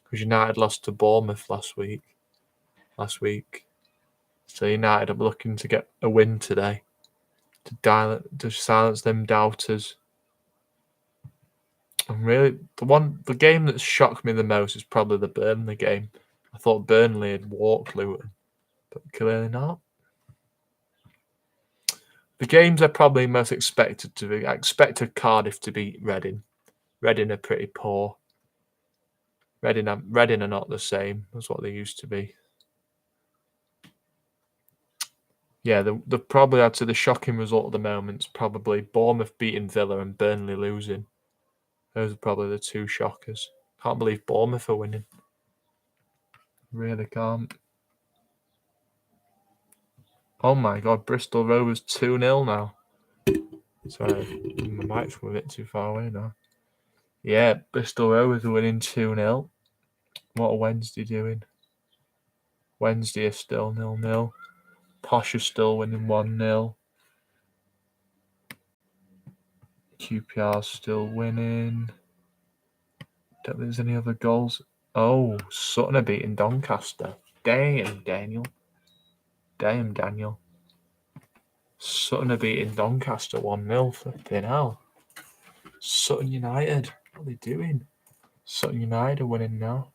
Because United lost to Bournemouth last week. So United will be looking to get a win today. to silence them doubters. And really, the game that shocked me the most is probably the Burnley game. I thought Burnley had walked Luton, but clearly not. The games I probably most expected to be. I expected Cardiff to beat Reading. Reading are pretty poor. Reading are not the same as what they used to be. Yeah, the probably I'd say the shocking result at the moment is probably Bournemouth beating Villa and Burnley losing. Those are probably the two shockers. Can't believe Bournemouth are winning. Really can't. Oh my god, Bristol Rovers 2-0 now. Sorry, my mic's a bit too far away now. Yeah, Bristol Rovers are winning 2-0. What are Wednesday doing? Wednesday is still 0-0. Posh is still winning 1-0. QPR's still winning. Don't think there's any other goals. Oh, Sutton are beating Doncaster. Damn, Daniel. Sutton are beating Doncaster 1-0. Flipping hell. Sutton United. What are they doing? Sutton United are winning now.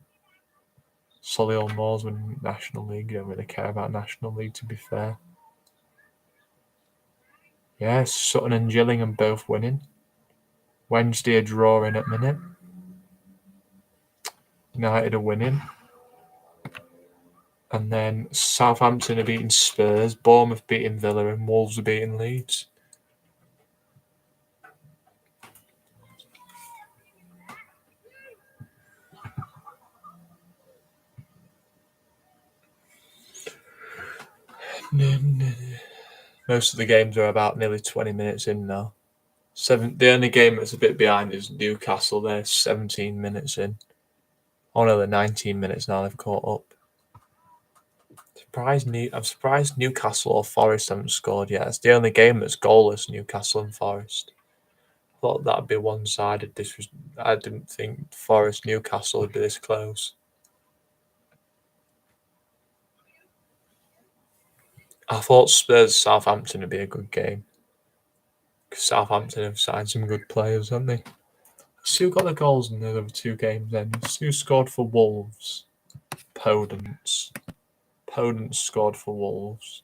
Solihull Moors winning National League. Don't really care about National League, to be fair. Yes, Sutton and Gillingham both winning. Wednesday are drawing at minute. United are winning. And then Southampton are beating Spurs, Bournemouth beating Villa, and Wolves are beating Leeds. Most of the games are about nearly 20 minutes in now. The only game that's a bit behind is Newcastle. They're 17 minutes in. Oh no, they're 19 minutes now. They've caught up. I'm surprised Newcastle or Forest haven't scored yet. It's the only game that's goalless, Newcastle and Forest. I thought that'd be one-sided. I didn't think Forest Newcastle would be this close. I thought Spurs Southampton would be a good game. Because Southampton have signed some good players, haven't they? Who got the goals in the other two games then? Who scored for Wolves? Podence. Podence scored for Wolves.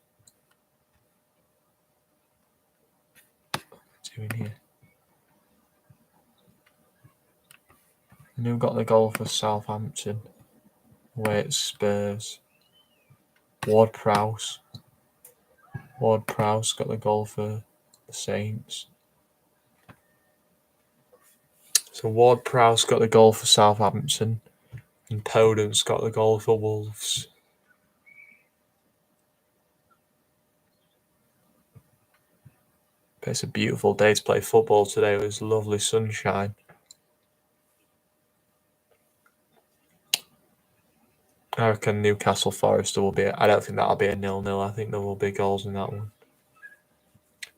What's doing here? And who got the goal for Southampton? Away at Spurs. Ward-Prowse. Ward-Prowse got the goal for the Saints. So Ward-Prowse got the goal for Southampton. And Podence got the goal for Wolves. But it's a beautiful day to play football today. It was lovely sunshine. I reckon Newcastle Forest will be. I don't think that'll be a 0-0. I think there will be goals in that one.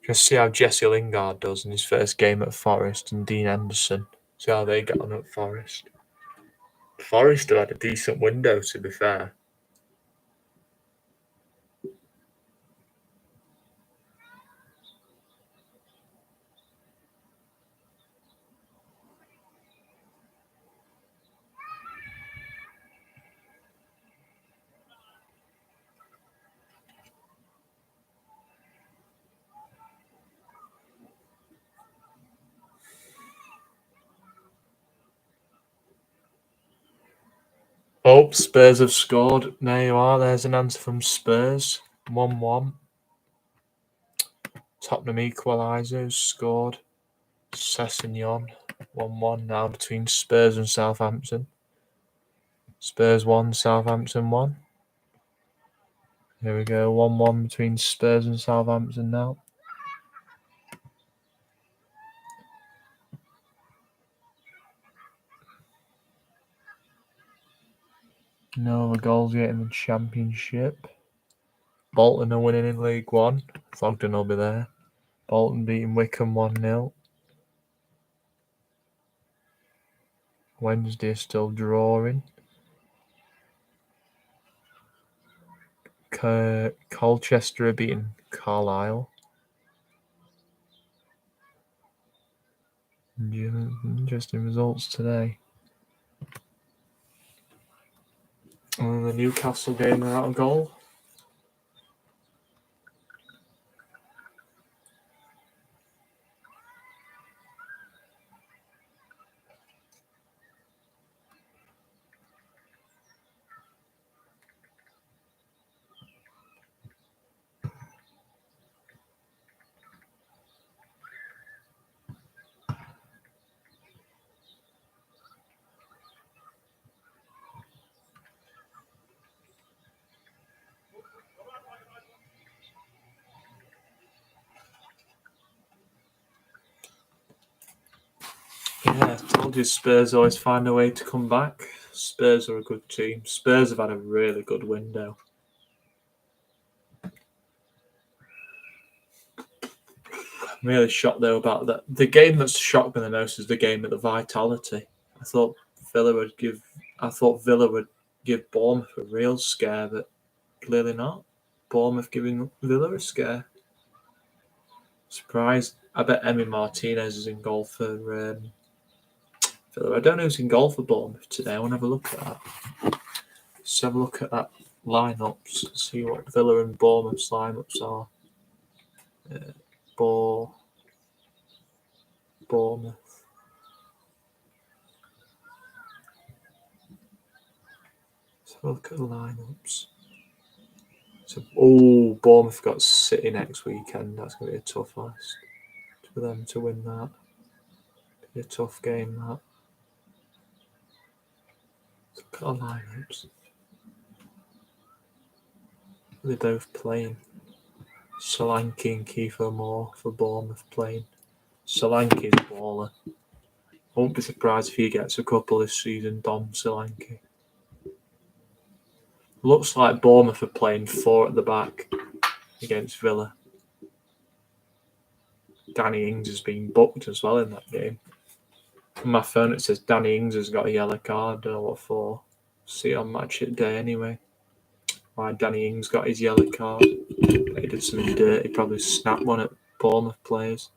Just see how Jesse Lingard does in his first game at Forest and Dean Henderson. See how they get on at Forest. Forest have had a decent window, to be fair. Oh, Spurs have scored. There you are. There's an answer from Spurs. 1-1. Tottenham equalisers scored. Sessegnon. 1-1 now between Spurs and Southampton. Spurs 1, Southampton 1. Here we go. 1-1 between Spurs and Southampton now. No other goals yet in the Championship. Bolton are winning in League One. Fogden will be there. Bolton beating Wickham 1-0. Wednesday is still drawing. Colchester are beating Carlisle. Interesting results today. And the Newcastle game, they're out of goal. Yeah, I told you Spurs always find a way to come back. Spurs are a good team. Spurs have had a really good window. I'm really shocked though about that. The game that's shocked me the most is the game at the Vitality. I thought Villa would give Bournemouth a real scare, but clearly not. Bournemouth giving Villa a scare. Surprised. I bet Emi Martinez is in goal for Villa. I don't know who's in goal for Bournemouth today. I want to have a look at that. Let's have a look at that lineups. See what Villa and Bournemouth's lineups are. Bournemouth. Let's have a look at the lineups. So, Bournemouth got City next weekend. That's going to be a tough list for them to win that. Be a tough game, that. Let's look at our lineups. They're both playing. Solanke and Kiefer Moore for Bournemouth playing. Solanke's a baller. I won't be surprised if he gets a couple this season, Dom Solanke. Looks like Bournemouth are playing 4 at the back against Villa. Danny Ings has been booked as well in that game. On my phone it says Danny Ings has got a yellow card. I don't know what for. See it on match it day anyway. Why Danny Ings got his yellow card. He did something dirty. He probably snapped one at Bournemouth players.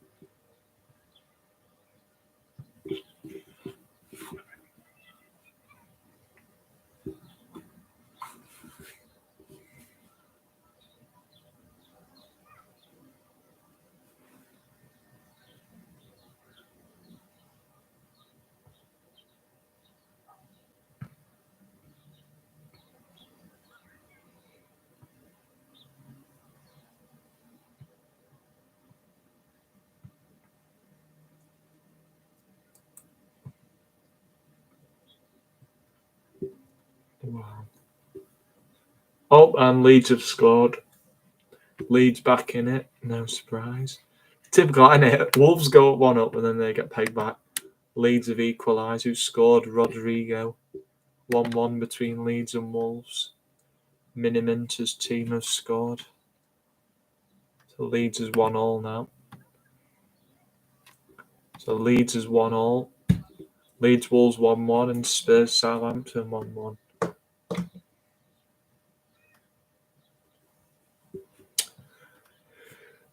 Wow. Oh, and Leeds have scored. Leeds back in it. No surprise. Typical, isn't it? Wolves go 1-up and then they get pegged back. Leeds have equalised. Who scored? Rodrigo. 1-1 between Leeds and Wolves. Miniminter's team have scored. So Leeds is 1-1 now. So Leeds is 1-1. Leeds Wolves 1-1 and Spurs Southampton 1-1.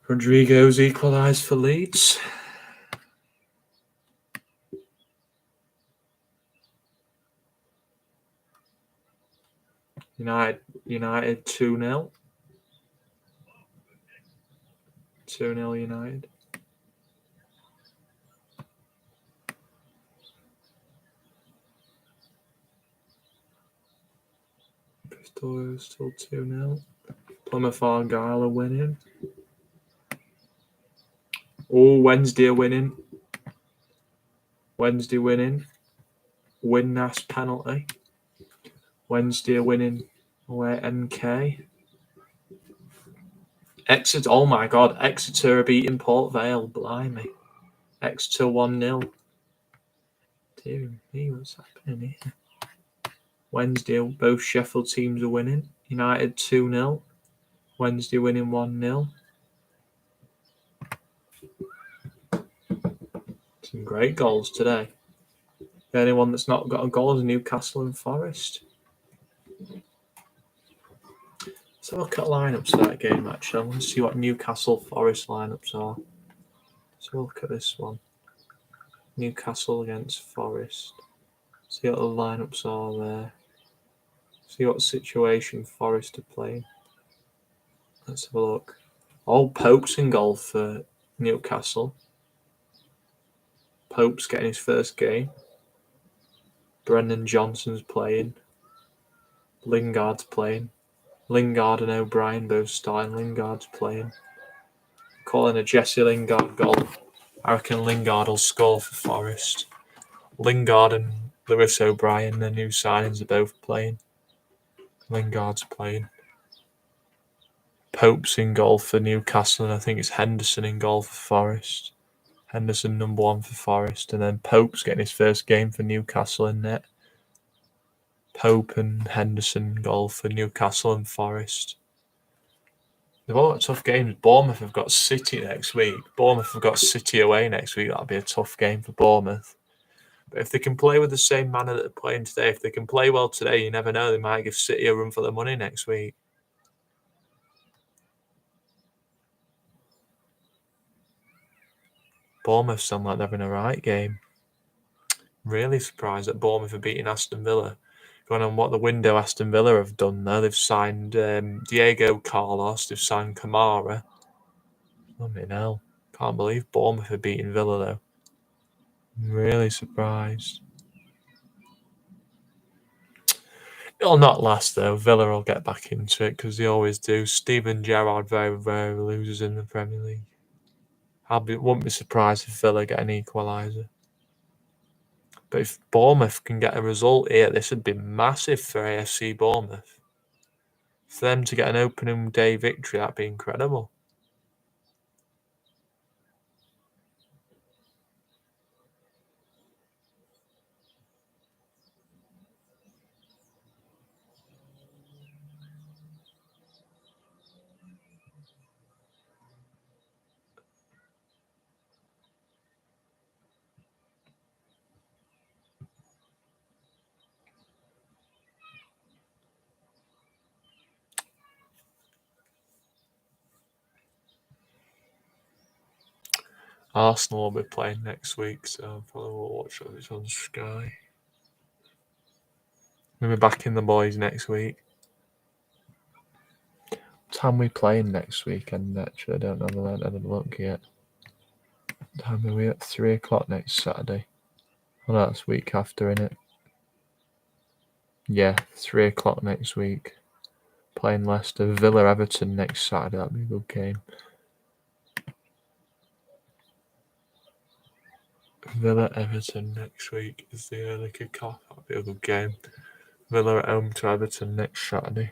Rodrigo's equalised for Leeds. United 2-0. 2-0 United. Pistoia still 2-0. Plymouth Argyle are winning. Oh, Wednesday are winning. Wednesday winning. Winnas penalty. Wednesday are winning away MK. Exeter, oh my god, Exeter are beating Port Vale, blimey. Exeter 1-0. Dear me, what's happening here? Wednesday, both Sheffield teams are winning. United 2-0. Wednesday winning 1-0. Some great goals today. The only one that's not got a goal is Newcastle and Forest. Let's have a look at lineups for that game, actually. I want to see what Newcastle Forest lineups are. Let's have a look at this one. Newcastle against Forest. See what the lineups are there. See what situation Forest are playing. Let's have a look. All Pope's in goal for Newcastle. Pope's getting his first game. Brendan Johnson's playing. Lingard's playing. Lingard and O'Brien both starting. Lingard's playing. Calling a Jesse Lingard goal. I reckon Lingard will score for Forest. Lingard and Lewis O'Brien, the new signings, are both playing. Lingard's playing. Pope's in goal for Newcastle, and I think it's Henderson in goal for Forest. Henderson number 1 for Forest, and then Pope's getting his first game for Newcastle in net. Pope and Henderson goal for Newcastle and Forest. They've all got tough games. Bournemouth have got City next week. Bournemouth have got City away next week. That'll be a tough game for Bournemouth. But if they can play with the same manner that they're playing today, if they can play well today, you never know. They might give City a run for their money next week. Bournemouth sound like they're having a right game. Really surprised that Bournemouth are beating Aston Villa. Going on what the window Aston Villa have done there. They've signed Diego Carlos. They've signed Kamara. Oh, hell. Can't believe Bournemouth are beating Villa, though. I'm really surprised. It'll not last, though. Villa will get back into it because they always do. Steven Gerrard very rarely loses in the Premier League. Wouldn't be surprised if Villa get an equaliser. But if Bournemouth can get a result here, this would be massive for AFC Bournemouth. For them to get an opening day victory, that'd be incredible. Arsenal will be playing next week, so I'll probably watch it. It's on Sky. We'll be backing the boys next week. What time are we playing next weekend? Actually, I don't know. I haven't looked yet. What time are we at? 3 o'clock next Saturday. Well, that's week after, innit? Yeah, 3 o'clock next week. Playing Leicester. Villa Everton next Saturday. That'd be a good game. Villa Everton next week is the early kick-off. That'll be a good game. Villa at home to Everton next Saturday.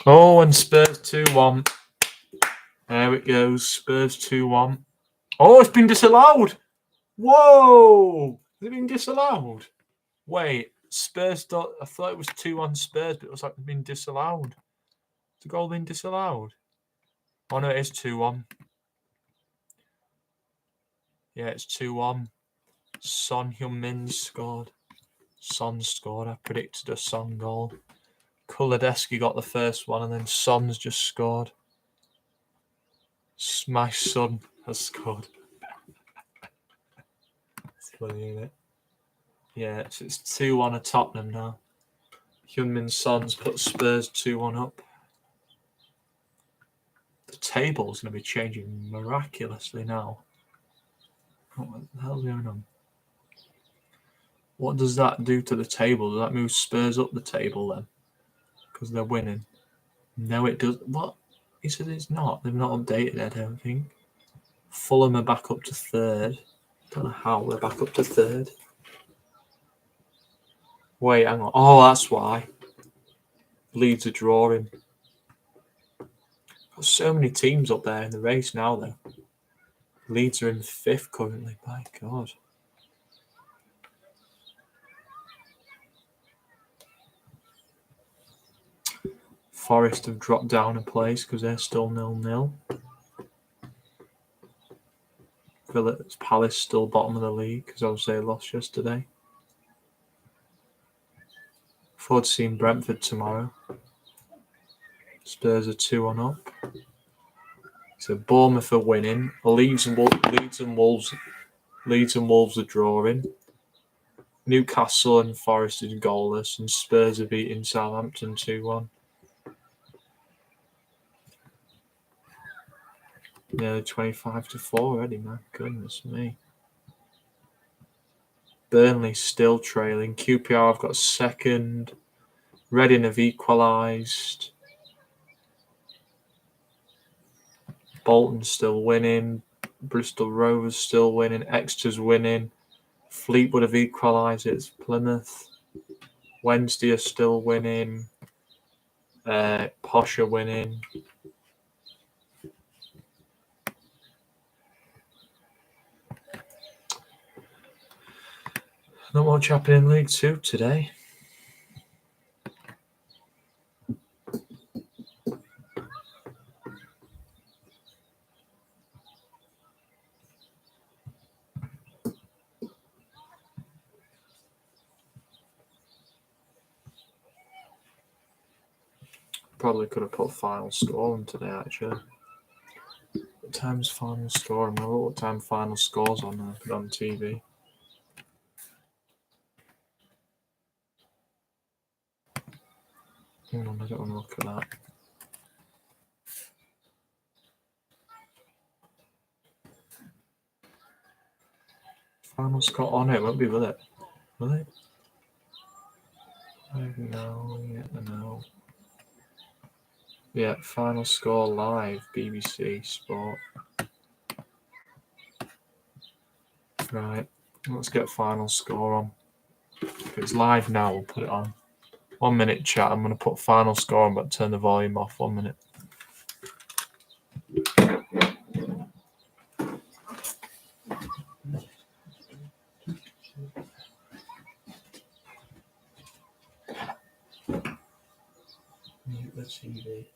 Oh, and Spurs 2-1. There it goes. Spurs 2-1. Oh, it's been disallowed. Whoa! Has it been disallowed? Wait, Spurs. I thought it was 2-1 Spurs, but it was like it's been disallowed. Has the goal been disallowed? Oh no, it is 2-1. Yeah, it's 2-1. Son Heung-min scored. Son scored. I predicted a Son goal. Kuledeschi got the first one, and then Son's just scored. My son has scored. 28. Yeah, it's 2-1 at Tottenham now. Heung-min Son's put Spurs 2-1 up. The table's going to be changing miraculously now. What the hell's going on? What does that do to the table? Does that move Spurs up the table then? Because they're winning. No, it does. What? He said it's not. They've not updated it, I don't think. Fulham are back up to third. Don't know how they're back up to third. Wait, hang on. Oh, that's why. Leeds are drawing. Got so many teams up there in the race now, though. Leeds are in 5th currently. My God. Forest have dropped down a place because they're still 0-0. Villa's Palace still bottom of the league because obviously they lost yesterday. Forward to seeing Brentford tomorrow. Spurs are 2-1 up. So Bournemouth are winning. Leeds and Wolves are drawing. Newcastle and Forest are goalless, and Spurs are beating Southampton 2-1. Nearly 25-4 already, man. Goodness me. Burnley still trailing. QPR have got second. Reading have equalised. Bolton's still winning. Bristol Rovers still winning. Exeter's winning. Fleetwood have equalised. It's Plymouth. Wednesday are still winning. Posh are winning. Not much happening in League 2 today. Probably could have put final score on today, actually. What time's final score? I remember what time final score's on there. Put it on TV. Hang on, I don't want to look at that. Final score on it won't be, will it? Will it? I don't know. No. Yeah, final score live, BBC Sport. Right, let's get final score on. If it's live now, we'll put it on. 1 minute chat, I'm going to put final score on, but turn the volume off. 1 minute. Mute the TV.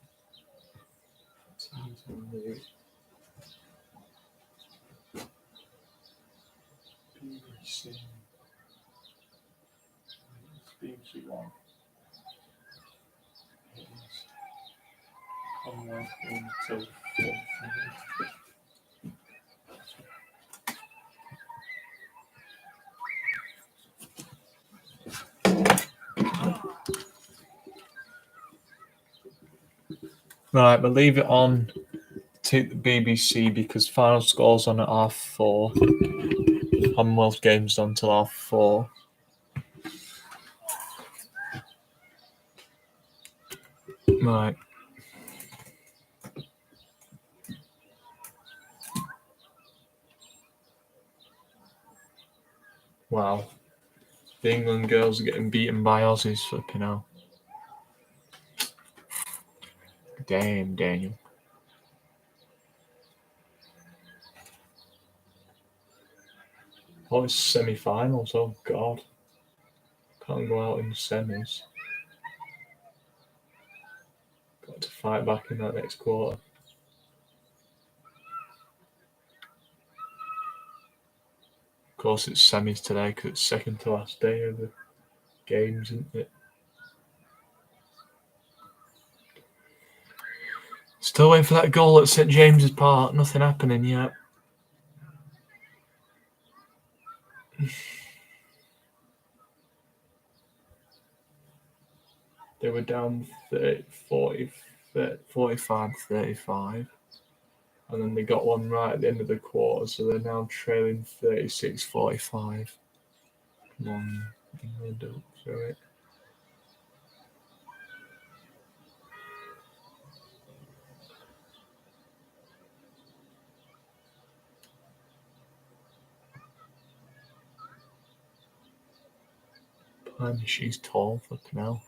TV's on mute. BBC. BBC One. It is. Commonwealth until 4th. Right, we'll leave it on to the BBC because final score's on at 4:30. Commonwealth Games on till 4:30. Right. Wow. The England girls are getting beaten by Aussies, flipping out. Damn, Daniel. Oh, it's semi-finals. Oh, God. Can't go out in the semis. Got to fight back in that next quarter. Of course, it's semis today because it's second to last day of the games, isn't it? Still waiting for that goal at St James's Park. Nothing happening yet. were down 30, 40, 45, 35. And then they got one right at the end of the quarter, so they're now trailing 36-45. Come on, don't throw it. Permer, she's tall, fucking hell.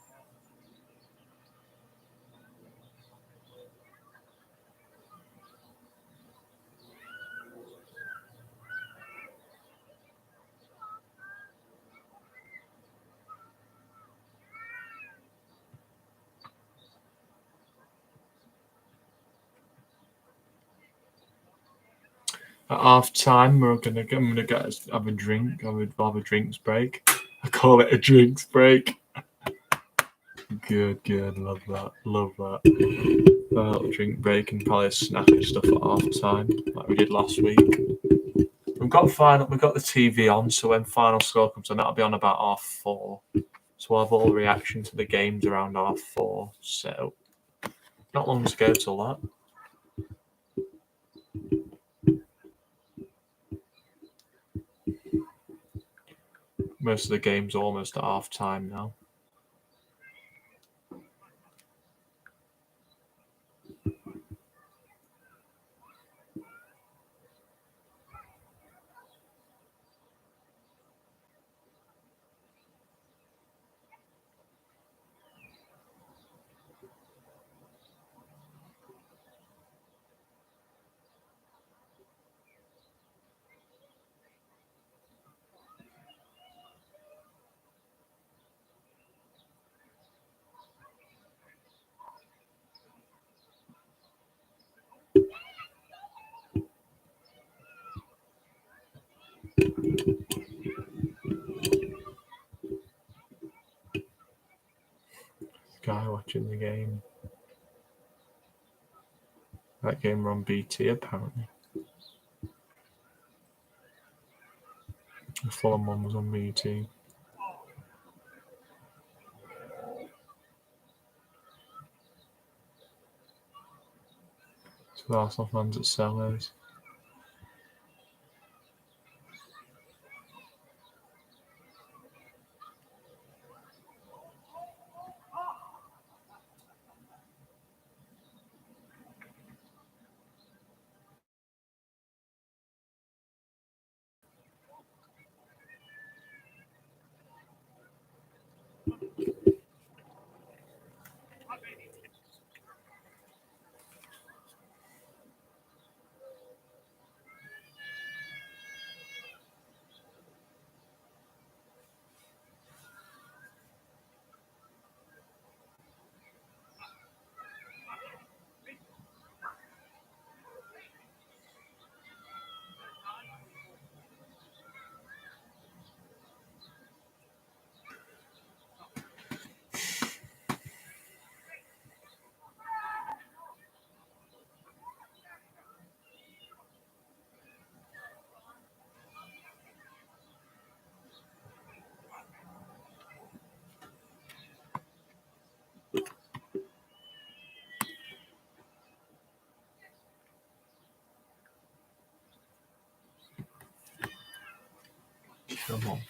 At half time, I'm gonna have a drink. We'll have a drinks break. I call it a drinks break. Good. Love that. A little drink break and probably a snack and stuff at half time, like we did last week. We've got the TV on, so when final score comes on, that'll be on about 4:30. So we'll have all the reaction to the games around 4:30. So not long to go till that. Most of the games are almost at half time now. Guy watching the game. That game were on BT apparently. The Fulham one was on BT. So the Arsenal fans at Sellers. Come on.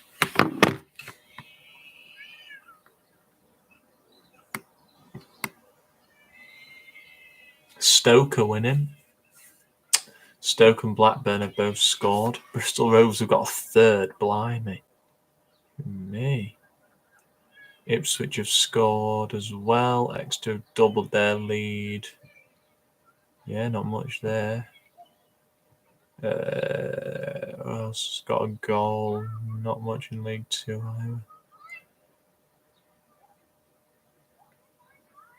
Stoke are winning. Stoke and Blackburn have both scored. Bristol Rovers have got a third. Blimey. Me. Ipswich have scored as well. Exeter have doubled their lead. Yeah, not much there. Who else has got a goal? Not much in League Two either.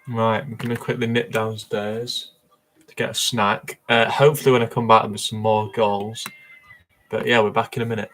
Right, I'm going to quickly nip downstairs to get a snack. Hopefully when I come back there'll be some more goals. But yeah, we're back in a minute.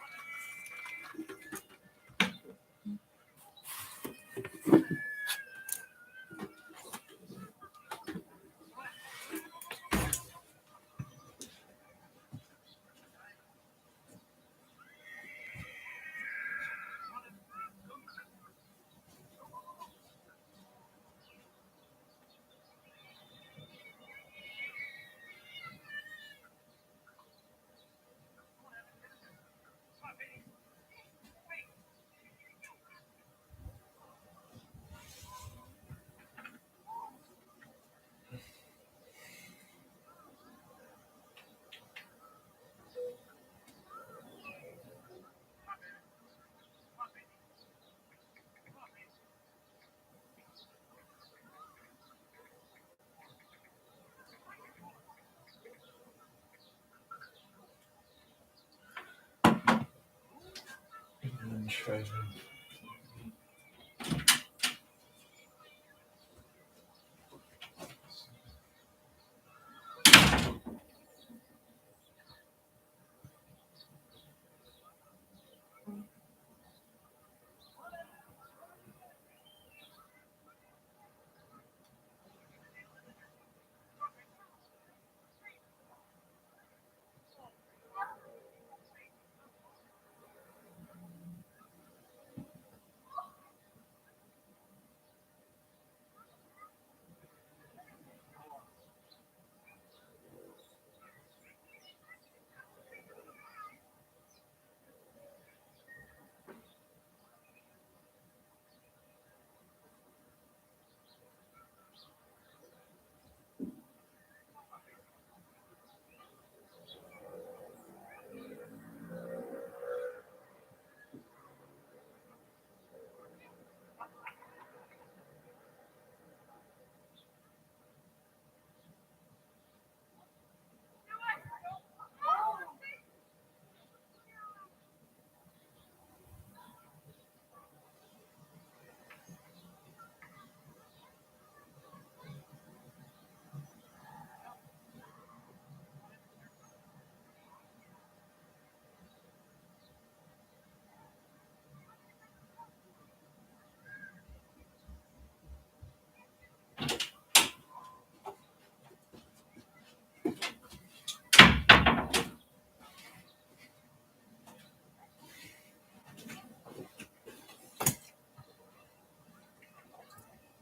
trade room.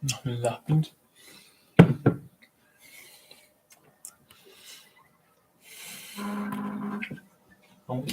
Nothing's happened. Oh.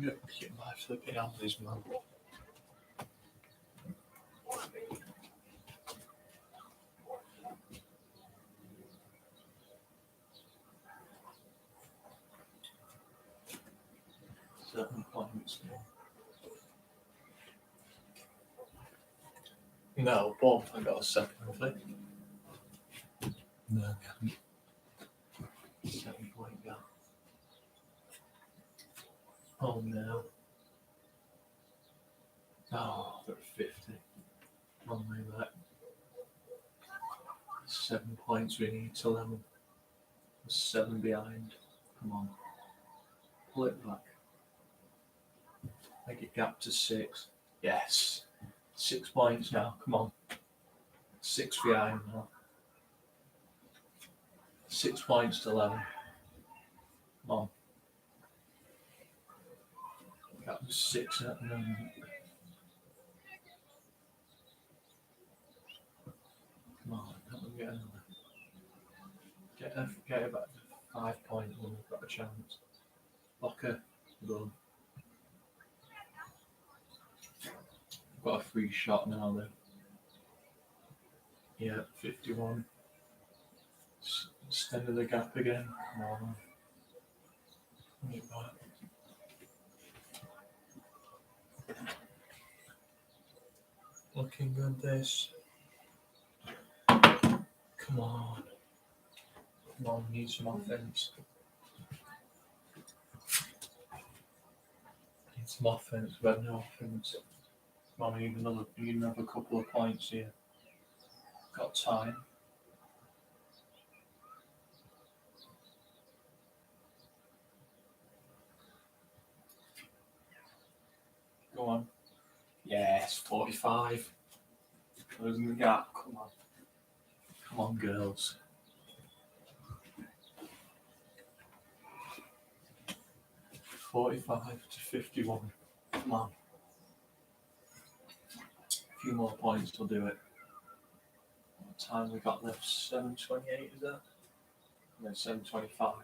Get my flipping Andy's man. Certain points. No, Bob, I got a second flick. No, I haven't. 7 point gap. Oh no. Oh, they're 50. On my back. 7 points, we need to level. 7 behind. Come on. Pull it back. Make it gap to 6. Yes. 6 points now. Come on. 6 behind now. 6 points to 11. Come on. Gap to 6 at the moment. Come on. Help them get another. Get it back to 5 points when we've got a chance. Locker. Done. Got a free shot now though. Yeah, 51. Extended the gap again. Come on. Get back. Looking good, this. Come on. Come on, need some offense. Need some offense, but no offense. Come on, we need another couple of points here. Got time. Go on. Yes, 45. Closing the gap. Come on. Come on, girls. $45 to 51. Come on. A few more points will do it. What time we got left? 7:28, is that? No, 7:25. Got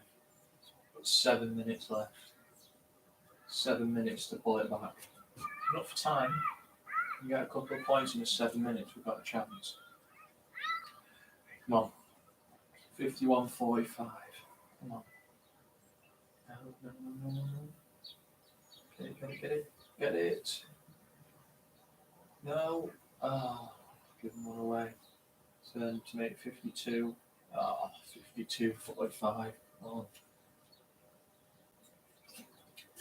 7 minutes left. 7 minutes to pull it back. Enough time. You get a couple of points in the 7 minutes, we've got a chance. Come on. 51-45. Come on. No. Get it. Get it. No. Give them one away. So then to make 52. 52-45. Come on.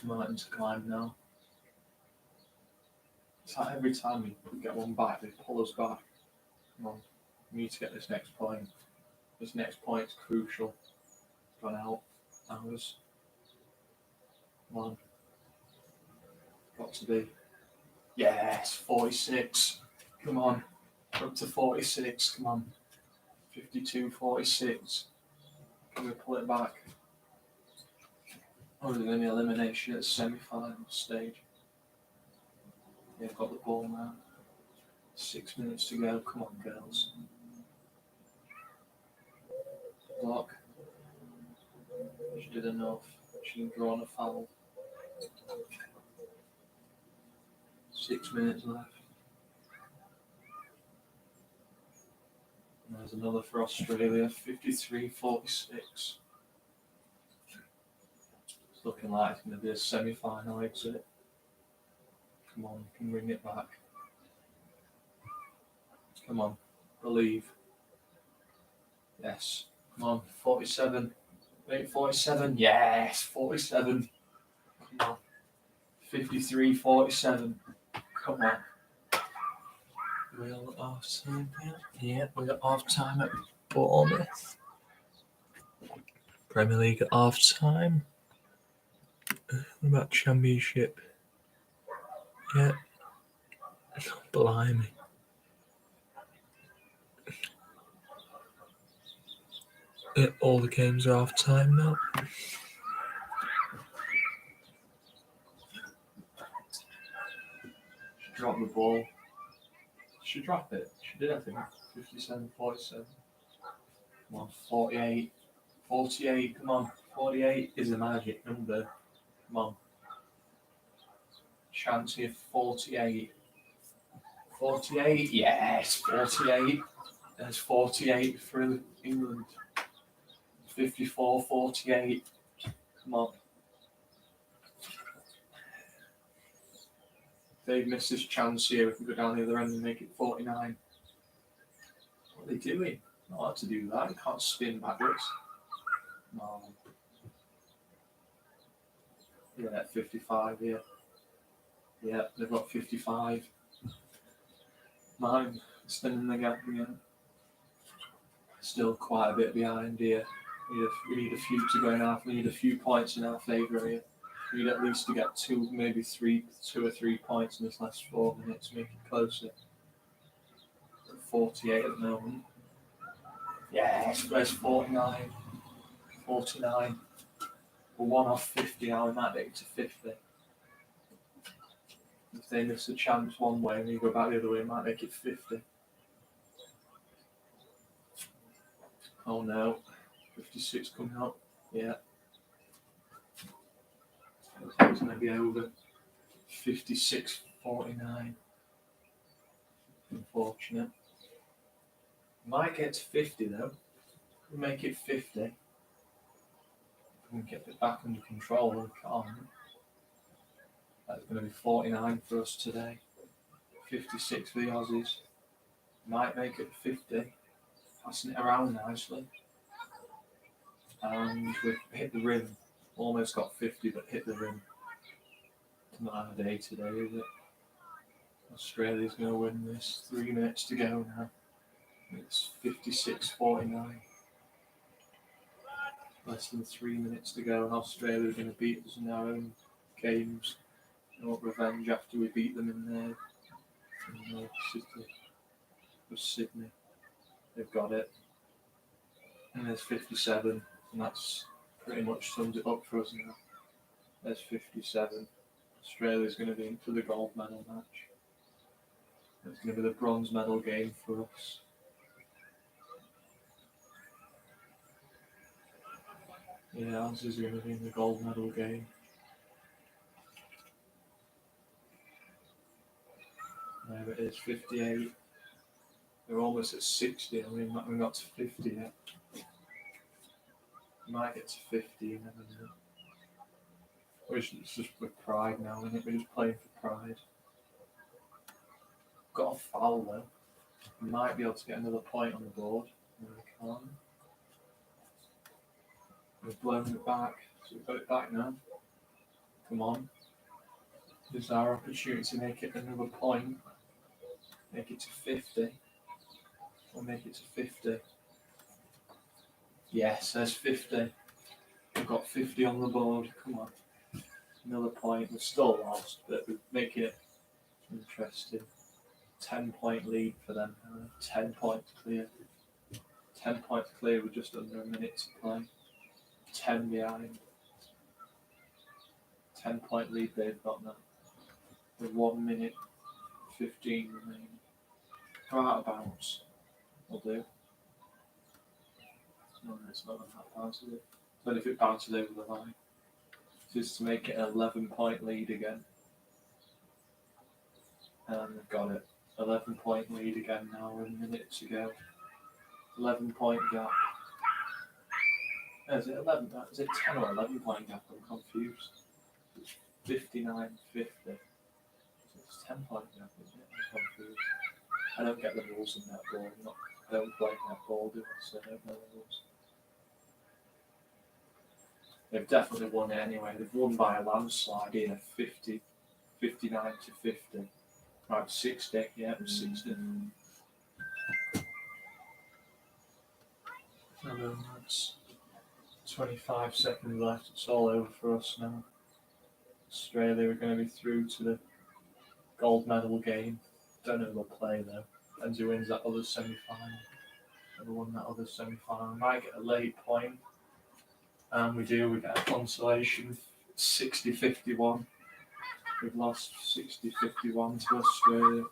Martin to climb now. It's like every time we get one back, they pull us back. Come on. We need to get this next point. This next point's crucial. Gone out. Ours. Come on. Got to be. Yes, 46. Come on. Up to 46. Come on. 52-46. Can we pull it back? Or is it any elimination at the semi-final stage? Yeah, got the ball now. 6 minutes to go. Come on, girls. Block. She did enough. She can draw on a foul. 6 minutes left. And there's another for Australia. 53-46. It's looking like it's going to be a semi-final exit. Come on, you can bring it back. Come on, believe. Yes. Come on, 47. Wait, 47. Yes, 47. Come on. 53-47. Come on. We're off time here. Yeah, we're off time at Bournemouth. Premier League at half time. What about Championship? Yeah. Blimey. Yeah, all the games are half time now. She dropped the ball. She dropped it. She did, I think. 57-47. Come on, 48. 48, come on. 48 is a magic number. Come on. Chance here, 48. 48, yes, 48. There's 48 for England. 54-48. Come on. They've missed this chance here. We can go down the other end and make it 49. What are they doing? Not allowed to do that. You can't spin backwards. No. Yeah, 55 here. Yeah, they've got 55. Mine, spinning the gap again. Still quite a bit behind here. We need a few to go in half. We need a few points in our favour here. We need at least to get two or three points in this last 4 minutes to make it closer. 48 at the moment. Yes, where's 49? 49. We're 1 off 50 now. We might make it to 50. If they miss a chance one way and we go back the other way, we might make it 50. Oh no. 56 coming up. Yeah. It's going to be over. 56-49. Unfortunate. Might get to 50 though. We make it 50. We can get it back under control. We can't. That's going to be 49 for us today. 56 for the Aussies. Might make it 50. Passing it around nicely. And we've hit the rim. Almost got 50, but hit the rim. Not our day today, is it? Australia's going to win this. 3 minutes to go now. It's 56-49. Less than 3 minutes to go, and Australia's going to beat us in our own games. They want revenge after we beat them in their city of Sydney. They've got it. And there's 57, and that's pretty much sums it up for us now. There's 57. Australia's going to be in for the gold medal match. It's going to be the bronze medal game for us. Yeah, Aussies are going to be in the gold medal game. There it is, 58. They're almost at 60. I mean, we got to 50 yet. We might get to 50, you never know. It's just with pride now, isn't it? We're just playing for pride. Got a foul though. We might be able to get another point on the board. No, we can't. We've blown it back, so we've got it back now. Come on. This is our opportunity to make it another point. Make it to 50. We'll make it to 50. Yes, there's 50. We've got 50 on the board. Come on. Another point. We've still lost, but we're making it interesting. 10-point lead for them. 10 points clear. 10 points clear with just under a minute to play. 10 behind. 10-point lead they've got now. With 1 minute 15 remaining. How out of bounds? Will do. No, it's not that bounce, is it? But if it bounces over the line. This is to make it an 11-point lead again. And they've got it. 11-point lead again now with a minute to go. 11-point gap. Is it 11? Is it 10 or 11-point gap? I'm confused. It's 59-50. It's 10-point gap, isn't it? I'm confused. I don't get the rules in that ball. I don't play that ball, do I? So I don't know the rules. They've definitely won it anyway. They've won by a landslide here, 59 to 50. Right, 60. Yeah, it was 60. And then that's 25 seconds left. It's all over for us now. Australia are going to be through to the gold medal game. Don't know who they'll play though. Depends who wins that other semi-final. Whoever won that other semi-final might get a late point. And we do. We get a consolation. 60-51. We've lost 60-51 to Australia.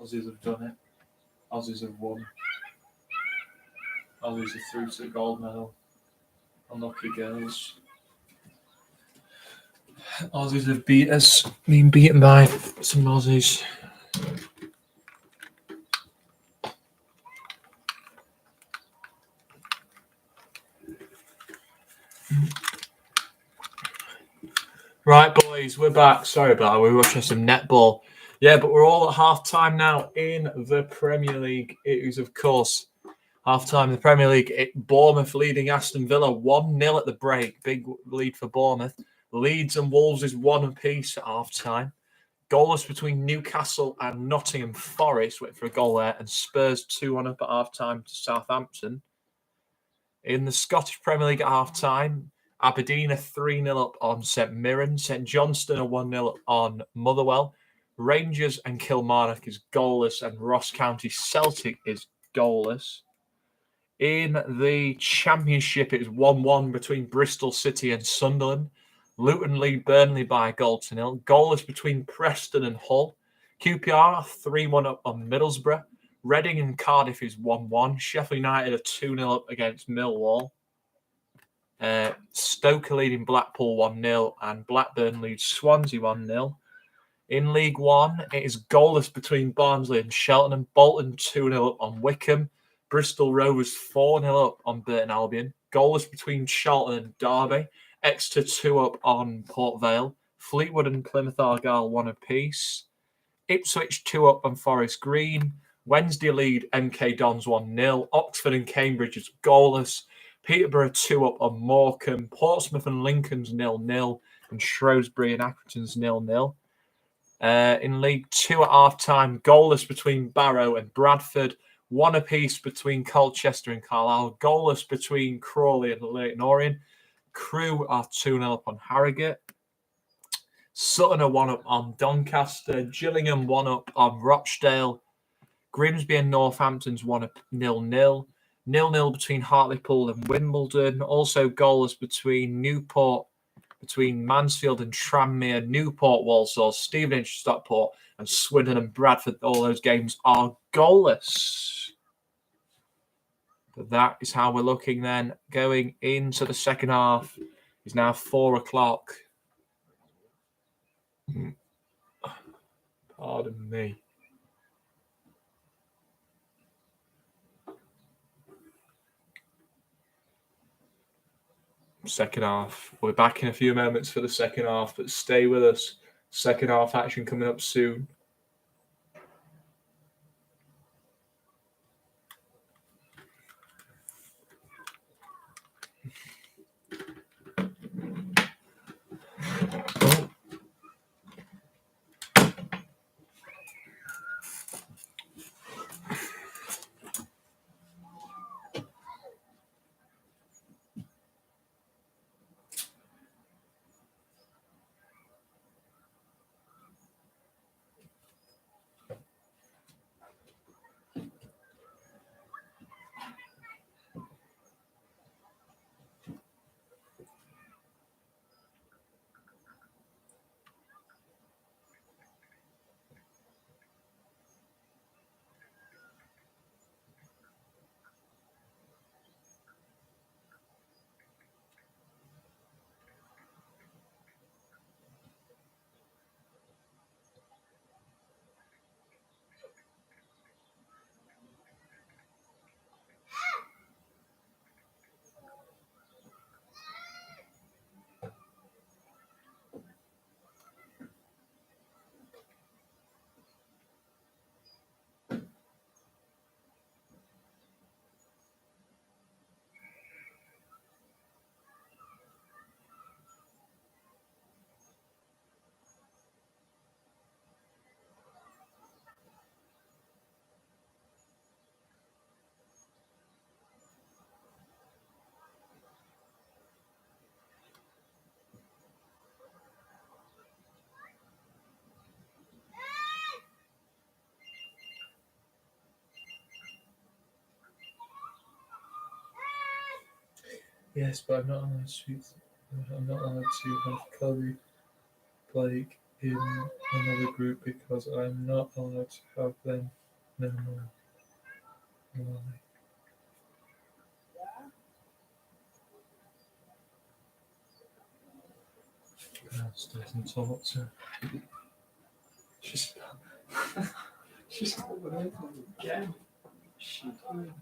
Aussies have done it. Aussies have won. Aussies are through to the gold medal. Unlucky girls. Aussies have beat us. Been beaten by some Aussies. Right, boys, we're back. Sorry about that. We're watching some netball. Yeah, but we're all at half-time now in the Premier League. It is, of course, half-time in the Premier League. Bournemouth leading Aston Villa 1-0 at the break. Big lead for Bournemouth. Leeds and Wolves is 1 apiece at half-time. Goalless between Newcastle and Nottingham Forest. Wait for a goal there. And Spurs 2-1 up at half-time to Southampton. In the Scottish Premier League at half-time, Aberdeen are 3-0 up on St Mirren. St Johnstone are 1-0 up on Motherwell. Rangers and Kilmarnock is goalless, and Ross County Celtic is goalless. In the Championship, it is 1-1 between Bristol City and Sunderland. Luton lead Burnley by a goal to nil. Goalless between Preston and Hull. QPR 3-1 up on Middlesbrough. Reading and Cardiff is 1-1. Sheffield United are 2-0 up against Millwall. Stoke leading Blackpool 1-0 and Blackburn leads Swansea 1-0. In League One, it is goalless between Barnsley and Cheltenham. Bolton 2-0 up on Wickham. Bristol Rovers 4-0 up on Burton Albion. Goalless between Charlton and Derby. Exeter 2 up on Port Vale. Fleetwood and Plymouth Argyle 1 apiece. Ipswich 2 up on Forest Green. Wednesday lead MK Dons 1-0. Oxford and Cambridge is goalless. Peterborough 2 up on Morecambe. Portsmouth and Lincoln's 0-0. And Shrewsbury and Accrington's 0-0. In League 2 at half-time, goalless between Barrow and Bradford. 1 apiece between Colchester and Carlisle. Goalless between Crawley and Leyton Orient. Crewe are 2-0 up on Harrogate. Sutton are 1 up on Doncaster. Gillingham 1 up on Rochdale. Grimsby and Northampton's 1 up 0-0. 0-0 between Hartlepool and Wimbledon. Also goalless between Mansfield and Tranmere, Newport, Walsall, Stevenage, Stockport, and Swindon and Bradford. All those games are goalless. But that is how we're looking then. Going into the second half. It's now 4 o'clock. Pardon me. Second half. We're back in a few moments for the second half, but stay with us. Second half action coming up soon. Yes, but I'm not allowed to have Chloe Blake in another group because I'm not allowed to have them. No more. Why? Doesn't talk to her. She's coming over again. She's doing.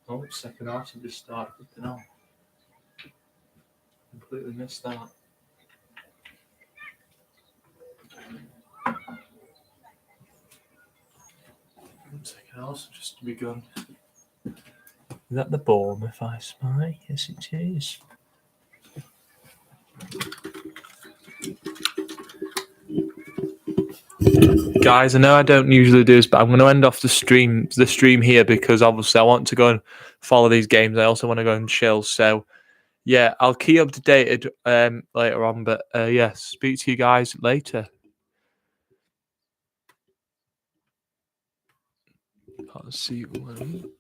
Oh, second half have just started. No, completely missed that. Second half just begun. Is that the Bournemouth I spy? Yes, it is. Guys, I know I don't usually do this, but I'm going to end off the stream here because obviously I want to go and follow these games. I also want to go and chill. So yeah, I'll keep up to date later on. But yeah, speak to you guys later. Can't see one.